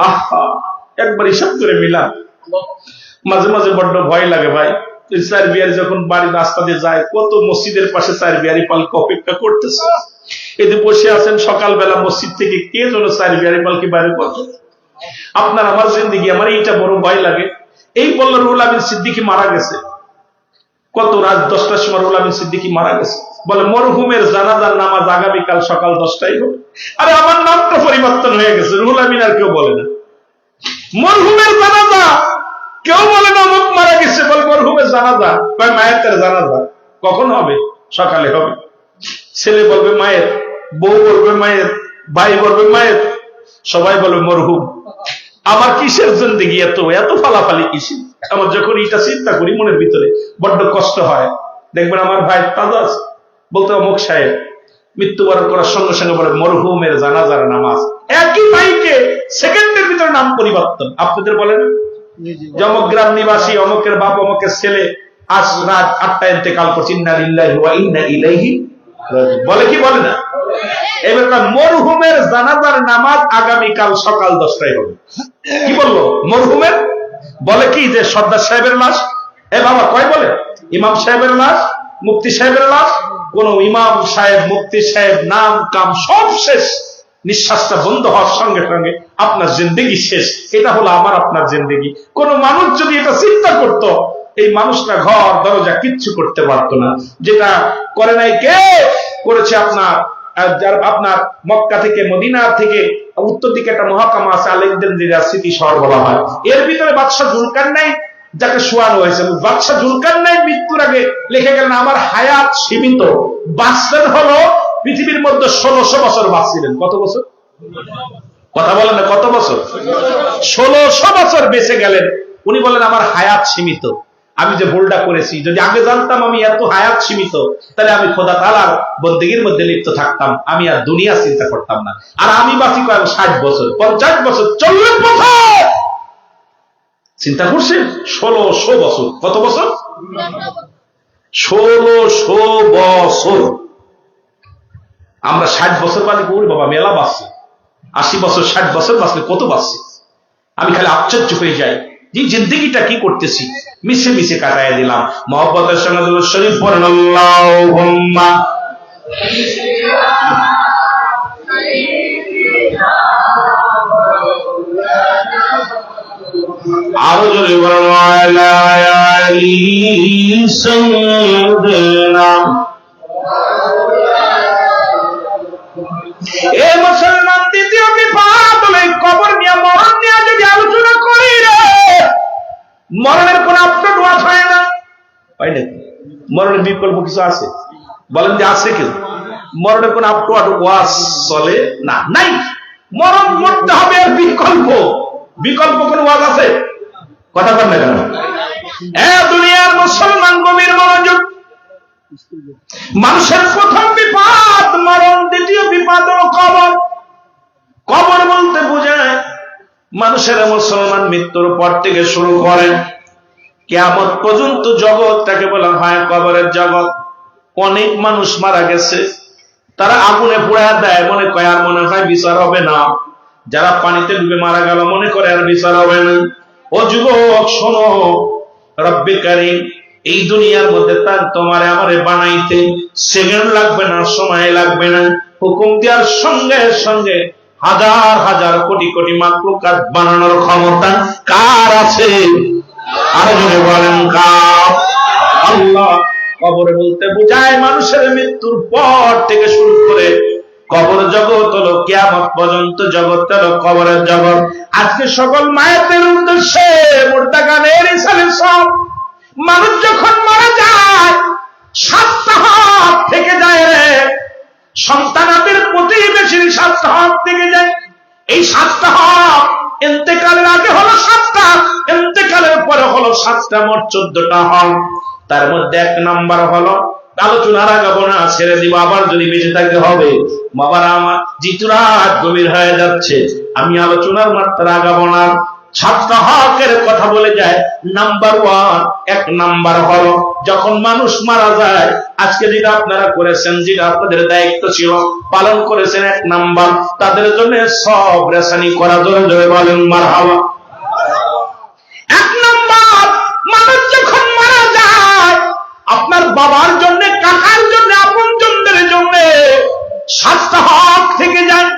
আহা, একবার হিসাব করে মিলা। মাঝে মাঝে বড্ড ভয় লাগে ভাই। চার বিয়ারি যখন বাড়ি রাস্তা দিয়ে যায়, কত মসজিদের পাশে চার বিয়ারি পালকি অপেক্ষা করতেছে। এতে বসে আছেন সকালবেলা, মসজিদ থেকে কে যেন চার বিয়ারি পালকি বাইরে করছে। আপনার আমার জিন্দিগি, আমার এইটা বড় ভয় লাগে। এই বলল রুহুল আমিন সিদ্দিকী মারা গেছে, কত রাত 10টার সময় রুহুল আমিন সিদ্দিকী মারা গেছে। বলে মরহুমের জানাজার নামাজ আগামীকাল সকাল 10টায় হবে। আরে আমার নামটা পরিবর্তন হয়ে গেছে, রুহুল আমিন আর কেউ বলে না। মরহুমের জানাজা কেউ বলে না অমুক মারা গেছে, বলে মরহুমের জানাজা। কয় মায়ের জানাজা কখন হবে? সকালে হবে। ছেলে বলবে মায়ের, বউ বলবে মায়ের, ভাই বলবে মায়ের, সবাই বলবে মরহুম। আমার কিসের জিন্দেগি, এত এত ফালাফালি কিসের? আমার যখন এটা চিন্তা করি মনের ভিতরে বড্ড কষ্ট হয়। দেখবেন আমার ভাই তাজা বলতে অমুক সাহেব মৃত্যুবরণ করার সঙ্গে সঙ্গে বলে মরহুমের জানাজার নামাজ। একই ভাইকে সেকেন্ডের ভিতরে নাম পরিবর্তন। আপনাদের বলেন যে অমুক গ্রাম নিবাসী, অমুকের বাপ, অমুকের ছেলে আজ রাত 8টায় ইন্তেকাল করছে, ইন্না লিল্লাহি ওয়া ইন্না ইলাইহি রাজিউন। বলে কি বলে না? এবার মরহুমের জানাজার নামাজ আগামীকাল সকাল 10টায় হবে। কি বললো মরহুমের? বলে কি যে সর্দার সাহেবের লাশ। এ বাবা কয় বলে ইমাম সাহেবের লাশ, মুফতি সাহেবের লাশ। কোন ইমাম সাহেব, মুফতি সাহেব, নাম কাম সব শেষ। নিঃশ্বাসটা বন্ধ হওয়ার সঙ্গে সঙ্গে আপনার জিন্দেগি শেষ। এটা হলো আমার আপনার জিন্দেগি। কোন মানুষ যদি এটা চিন্তা করত, এই মানুষটা ঘর দরজা কিচ্ছু করতে পারতো না। যেটা করে নাই কে? করেছে আপনার আপনার মক্কা থেকে, মদিনা থেকে উত্তর দিকে একটা মহাকামা আছে, আলেকজান্দ্রিয়া সিটি শহর বলা হয়। এর ভিতরে বাদশাহ জুলকারনাইন যাকে শোয়ানো হয়েছে, বাদশাহ জুলকারনাইন মৃত্যুর আগে লিখে গেলেন আমার হায়াত সীমিত। বাঁচলেন হলো পৃথিবীর মধ্যে 1600 বছর বাঁচছিলেন। কত বছর? কথা বলেন না, কত বছর? 1600 বছর বেঁচে গেলেন। উনি বলেন আমার হায়াত সীমিত। আমি যে ভুলটা করেছি, যদি আগে জানতাম আমি এত হায়াত সীমিত, তাহলে আমি খোদা তাআলার বন্দেগীর মধ্যে লিপ্ত থাকতাম, আমি আর দুনিয়া চিন্তা করতাম না। আর আমি বাঁচি কয়েক 60 বছর, 50 বছর, 40 বছর। চিন্তা করছেন? 1600 বছর। কত বছর? 1600 বছর। আমরা 60 বছর বাঁচি, ওরে বাবা মেলা বাঁচছে। 80 বছর, 60 বছর বাঁচলে কত বাঁচছে? আমি খালি আশ্চর্য হয়ে যাই যে জিন্দেগিটা কি করতেছি, মিশে মিশে কাটায় দিলাম। মহব্বতের সঙ্গে দুরূদ শরীফ পড়েন আল্লাহুম্মা আরো জোরে বলেন আলা আলি সাইয়্যিদিনা। এ মুসলমান দ্বিতীয় বিপদ হলো কবর নিয়ে, মরণ নিয়ে যদি মরণের বিকল্প কিছু আছে? বলেন যে আছে কেউ? মরণের কোন আপটু আটু ওয়াজ চলে না, নাই। মরণ মরতে হবে, আর বিকল্প বিকল্প কোন ওয়াজ আছে? কথা বল না কেন? দুনিয়ার মুসলমান গভীর মনোযোগ। মানুষের প্রথম বিপদ মরণ, দ্বিতীয় বিপদ হলো কবর। কবর বলতে বোঝায় মানুষের, মুসলমান মৃত্যুর পর থেকে শুরু করে কিয়ামত পর্যন্ত জগৎটাকে বলা হয় কবরের জগৎ। অনেক মানুষ মারা গেছে, তারা আগুনে পোড়া দেয়, মনে করে আর মনে হয় বিচার হবে না। যারা পানিতে ডুবে মারা গেল মনে করে আর বিচার হবে না। ও যুবক শোনো, রব্বে কারীম এই দুনিয়ার মধ্যে তার তোমারে আমারে বানাইতে সেকেন্ড লাগবে না, সময় লাগবে না। হুকুম দেওয়ার সঙ্গে সঙ্গে হাজার হাজার কোটি কোটি মাখলুকাত বানানোর ক্ষমতা কার আছে? আরো জোরে বলেন কার? আল্লাহ। কবর বলতে বোঝায় মানুষের মৃত্যুর পর থেকে শুরু করে কবর জগৎ হলো কিয়ামত পর্যন্ত জগৎ হলো কবরের জগৎ। আজকে সকল মায়েদের উদ্দেশ্যে মুর্দা গানের ইসালে সব মানুষ যখন মারা যায় 7টা হক থেকে যায় রে, সন্তানাদের প্রতিবেশী 7টা হক থেকে যায়। এই 7টা হক ইন্তেকালের আগে হলো 7টা, ইন্তেকালের পরে হলো 7টা, মোট 14টা হক। তার মধ্যে 1 নাম্বার হলো, আলোচনার আগাবো না, ছেড়ে দিব, আবার যদি বেঁচে থাকতে হবে। বাবারা আমার, জিতু রাত গভীর হয়ে যাচ্ছে, আমি আলোচনার মাত্রা আগাবো না। 7টা হকের কথা বলে যায়। নাম্বার 1, 1 নাম্বার হলো যখন মানুষ মারা যায়, আজকে যেটা আপনারা করেছেন, যেটা আপনাদের দায়িত্ব ছিল পালন করেছেন, 1 নাম্বার তাদের জন্য সব রেশানি করা। জোরে জোরে বলেন মারহাবা। 1 নাম্বার, মানুষ যখন মারা যায় আপনার বাবার জন্য, কাকার জন্য, আপনজনদের জন্য 7টা হক থেকে যায়।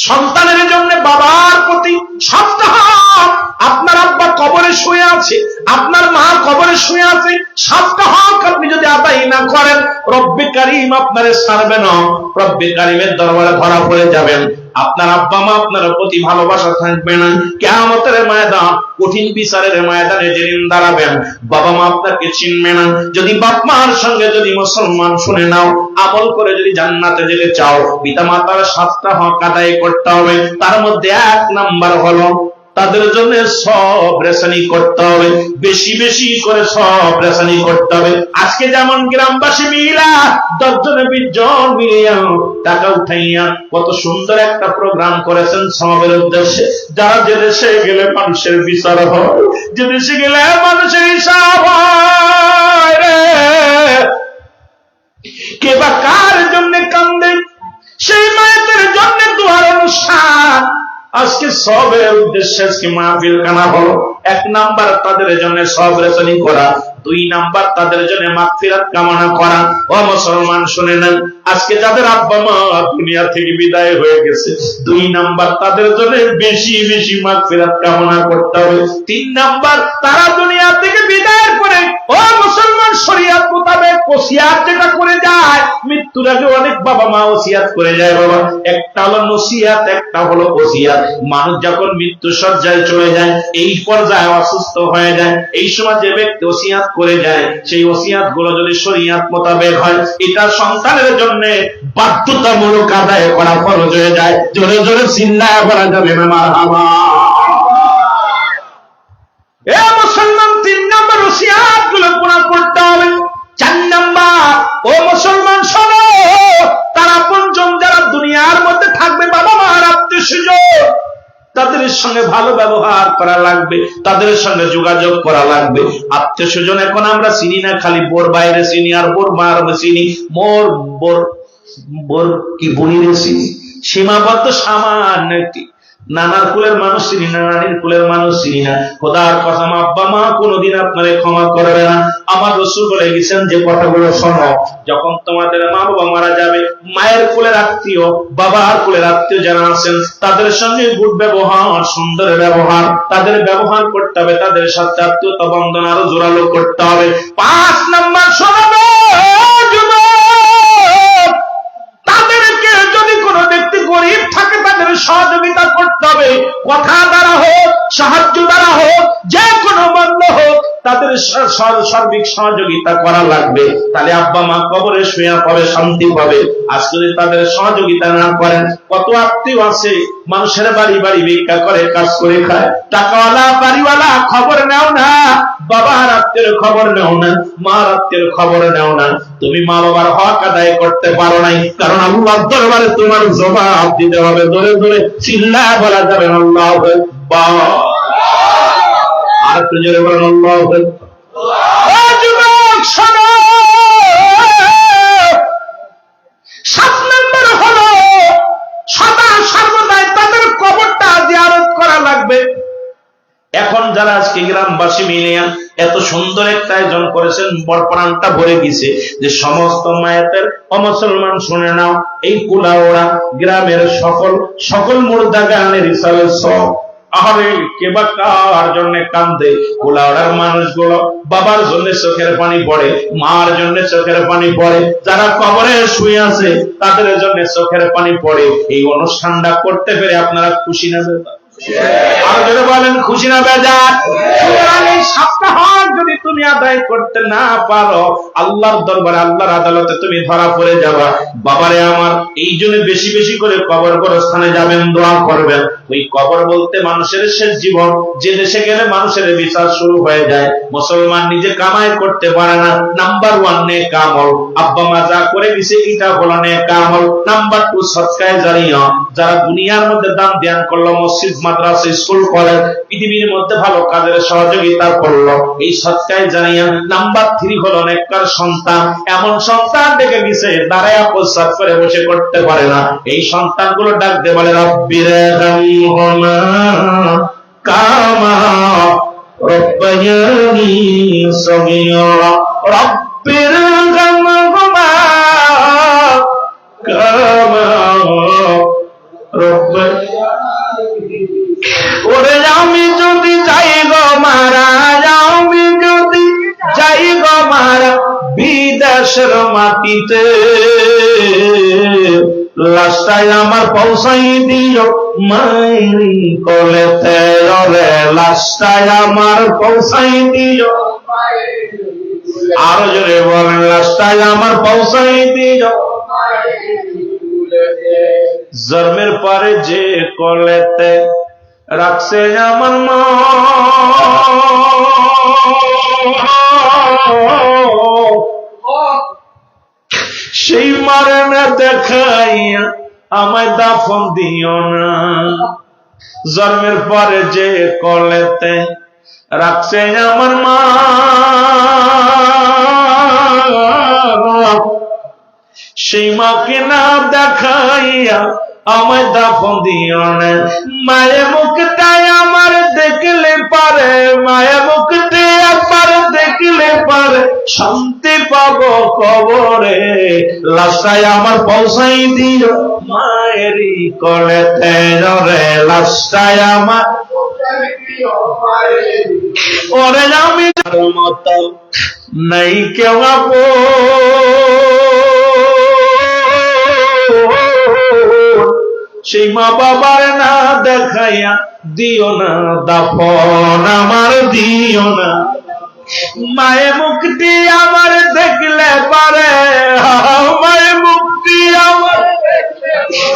সন্তানের জন্য বাবার প্রতি 7টা হক। আপনার আব্বা কবরে শুয়ে আছে, আপনার মা কবরে শুয়ে আছে, 7টা হক আপনি যদি আদায় না করেন, রব্বে কারীম আপনারে ছাড়বে না, রব্বে কারীমের দরবারে ধরা পড়ে যাবেন। আপনার আব্বা মা আপনার প্রতি ভালোবাসা থাকবে না। কিয়ামতের ময়দান, কঠিন বিচারের ময়দানে যেদিন দাঁড়াবেন, বাবা মা আপনাকে চিনবে না। যদি বাপ মার সঙ্গে যদি মুসলমান শুনে নাও, আমল করে যদি জান্নাতে যেতে চাও, পিতা মাতার 7টা হক আদায় করতে হবে। তার মধ্যে 1 নাম্বার হলো তাদের জন্য সব রেশানি করতে হবে, বেশি বেশি করে সব রেশানি করতে হবে। আজকে যেমন গ্রামবাসী মিলা 10 জন 20 জন মিলিয়া টাকা উঠাইয়া কত সুন্দর একটা প্রোগ্রাম করেছেন সমাবের উদ্দেশ্যে। যারা যে দেশে গেলে মানুষের বিচার হয়, যে দেশে গেলে মানুষের হিসাব হয় রে, কে বা কার জন্য কান্দে, সেই মায়েদের জন্য দুয়ার অনুষ্ঠান। আজকে সবের উদ্দেশ্যে আজকে মাহফিল কানা হলো। 1 নাম্বার তাদের জন্য সব রেশানি করা, 2 নাম্বার তাদের জন্য মাগফিরাত কামনা করা। ও মুসলমান শুনে নেন, আজকে যাদের আব্বা মা দুনিয়া থেকে বিদায় হয়ে গেছে, 2 নাম্বার তাদের জন্য বেশি বেশি মাগফিরাত কামনা করতে হবে। 3 নাম্বার, তারা দুনিয়া থেকে বিদায়ের পরে ও মুসলমান শরীয়ত মোতাবেক ওসিয়াত যেটা করে যায়, মৃত্যুর আগে অনেক বাবা মা ওসিয়াত করে যায় বাবা। একটা হলো নসিহাত, একটা হলো ওসিয়াত। মানুষ যখন মৃত্যু সজ্জায় চলে যায়, এই পর্যায়ে অসুস্থ হয়ে যায়, এই সময় যে ব্যক্তি ওসিয়াত করে যায়, সেই ওসিয়াত গুলো যদি শরীয়ত মোতাবেক হয়, এটা সন্তানের জন্য বাধ্যতামূলক আদায় করা ফরজ হয়ে যায়। জোরে জোরে চিল্লায়া বলা যাবে না মারহাবা। এ মুসলমান, 3 নাম্বার ওসিয়াত গুলো পুরা করতে হবে। 4 নাম্বার, ও মুসলমান শোনো, তার আপনজন যারা দুনিয়ার মধ্যে থাকবে, বাবা মা, আত্মীয়-স্বজন, তাদের সঙ্গে ভালো ব্যবহার করা লাগবে, তাদের সঙ্গে যোগাযোগ করা লাগবে। আত্মীয়-স্বজন এখন আমরা চিনি না, খালি বোর বাইরে চিনি, আর বোর মারবে চিনি, মোর বোর বোর কি বনিরে চিনি, সীমাবদ্ধ সামান্য একটি। নানার কুলের মানুষ চিনি না, নানির কুলের মানুষ চিনি না। খোদার কসম, আব্বা মা কোনোদিন আপনারে ক্ষমা করবে না। আমার রাসূল বলে গেছেন যে কথাগুলো শোনো, যখন তোমাদের মা বাবা মারা যাবে, মায়ের কুলের আত্মীয়, বাবার কুলের আত্মীয় যারা আছেন, তাদের সঙ্গে গুড ব্যবহার, সুন্দর ব্যবহার, তাদের ব্যবহার করতে হবে, তাদের সাথে আত্মীয়তা বন্ধন আরো জোরালো করতে হবে। 5 নাম্বার শোনাবে, তাদেরকে যদি কোনো ব্যক্তি গরিব থাকে, তাদের সহযোগিতা করতে হবে, কথা দ্বারা হোক, সাহায্য দ্বারা হোক, যে কোনো বন্ধ হোক, তাদের সার্বিক সহযোগিতা করা লাগবে, তাহলে আব্বা মা কবরে শুয়ে পাবে, শান্তি পাবে। আজ যদি তাদের সহযোগিতা না করেন, কত আত্মীয় আছে মানুষের বাড়ি বাড়ি ভিক্ষা করে কাজ করে খায়, টাকাওয়ালা বাড়িওয়ালা খবর নেও না, বাবার আত্মীয়ের খবর নেও না, মার আত্মীয়ের খবর নেও না। তুমি মা বাবার হক আদায় করতে পারো নাই, কারণ আল্লাহর দরবারে তোমার জবাব দিতে হবে। ধরে ধরে চিল্লায় বলা যাবে আল্লাহু আকবার। আর একটু জোরে বলেন আল্লাহু আকবার। ও যুবক শোনো, 7 নম্বর হলো সদা সর্বদাই তাদের কবরটা জিয়ারত করা লাগবে। এখন যারা আজকে গ্রামবাসী মিলে এত সুন্দর একটা আয়োজন করেছেন, বরপ্রাণটা ভরে গেছে যে সমস্ত মায়াতের অমুসলমান শুনে নাও, এই কুলাওড়া গ্রামের সকল মুর্দা গানের হিসাবে সব আরে কেবা কার জন্য কান্দে, কুলাওড়ার মানুষগুলো বাবার জন্য চোখের পানি পড়ে, মার জন্য চোখের পানি পড়ে, যারা কবরে শুয়ে আছে তাদের জন্য চোখের পানি পড়ে। এই অনুষ্ঠানটা করতে পেরে আপনারা খুশি না বেজার? আর যদি বলেন খুশি না বেজার? সুতরাং এই সপ্তাহ যদি তুমি আদায় করতে না পারো, আল্লাহর দরবারে আল্লাহর আদালতে তুমি ধরা পড়ে যাবা। বাবারে আমার, এই জন্য বেশি বেশি করে কবরস্থানে যাবেন, দোয়া করবেন। ওই কবর বলতে মানুষের শেষ জীবন, যে দেশে গেলে মানুষের বিচার শুরু হয়ে যায়। মুসলমান নিজে কামাই করতে পারে না, নাম্বার 1 নেক আমল, আব্বা মা যা করে দিছে এটা হলো নেক আমল। নাম্বার 2 সদকায়ে জারিয়া, যারা দুনিয়ার মধ্যে দান ধ্যান করলো, মসজিদ মাদ্রাসা স্কুল কলেজ পৃথিবীর মধ্যে ভালো কাজের সহযোগিতা করলো, এই সদকায়ে জারিয়া। নাম্বার 3 হলো নেককার সন্তান, এমন সন্তান দেখে গেছে দাঁড়ায়া প্রস্রাব করে বসে করতে পারে না, এই সন্তানগুলো ডাক দিয়ে বলে রব্বিরহামহুমা কামা রব্বায়ানি সগীরা, রব্বিরহামহুমা কামা রব্বায়ানি। ওরে আমি যদি যাই গো মারা, আমি যদি যাই গো মারা বিদেশের মাটিতে, লাশটাই আমার পৌঁছাই দিও মায়েরি কোলেতে, ওরে লাশটাই আমার পৌঁছাই দিও। আরো জোরে বলেন, লাশটাই আমার পৌঁছাই দিও। জন্মের পরে যে কোলেতে রাখছে আমার মা, সেই মারে না দেখাইয়া আমায় দাফন দিও না। জন্মের পরে যে কোলেতে রাখছে আমার মা, সেই মাকে না দেখাইয়া আমায় দাফন দিও না। মায়ের মুখটাই আমার দেখলে পারে, মায়ের মুখটি আমার দেখলে পারে শান্তি পাবো কবরে, লাশটাই আমার পৌঁছাই দিও মায়েরই কোলেতে, রে লাশটাই আমার। ওরে আমি মতো নাই কেউ সেই মা বাবার না দেখাইয়া দিও না দাফন আমার, দিও না। মায়ের মুখটি আমার দেখলে পারে, মায়ের মুখটি আমার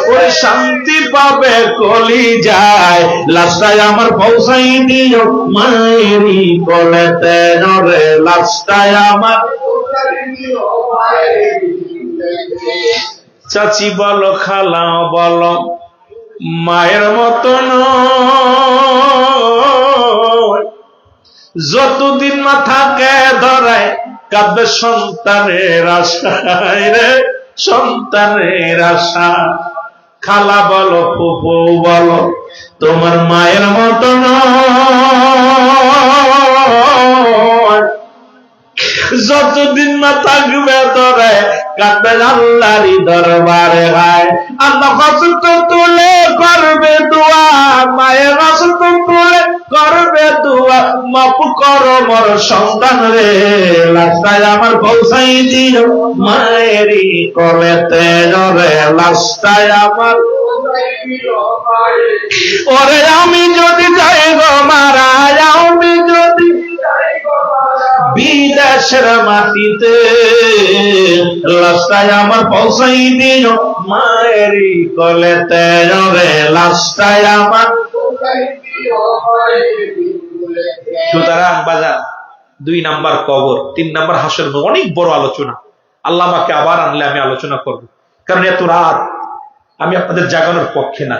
ওরে শান্তি পাবে কলি যায়, লাশটাই আমার পৌঁছাই দিও মায়েরই কোলেতে, রে লাশটাই আমার। চাচি বলো, খালা বলো, মায়ের মতন যতদিন মা থাকে ধরায় কাঁদবে সন্তানের আশায়, রে সন্তানের আশা। খালা বলো, ফুফু বলো, তোমার মায়ের মতন যতদিন না থাকবে ধরে কাঁদবে আল্লাহরই দরবারে। হায় আল্লাহ কষ্ট তুলে করবে দোয়া, মায়ের কষ্ট তুলে করবে দোয়া, মাফ করো মোর সন্তান রে, লাশটাই আমার পৌঁছাই দিও মায়েরই কোলেতে, রে লাশটাই আমার। ওরে আমি যদি যাই গো মারা, আমি যদি দেশের মাটিতে, লাশটাই আমার পৌঁছাই দিও মায়েরই কোলেতে, রে লাশটাই আমার। সুতরাং বাজার 2 নাম্বার কবর, 3 নাম্বার হাসর, অনেক বড় আলোচনা। আল্লাহ আমাকে আবার আনলে আমি আলোচনা করব, কারণ এত রাত আমি আপনাদের জাগানোর পক্ষে না।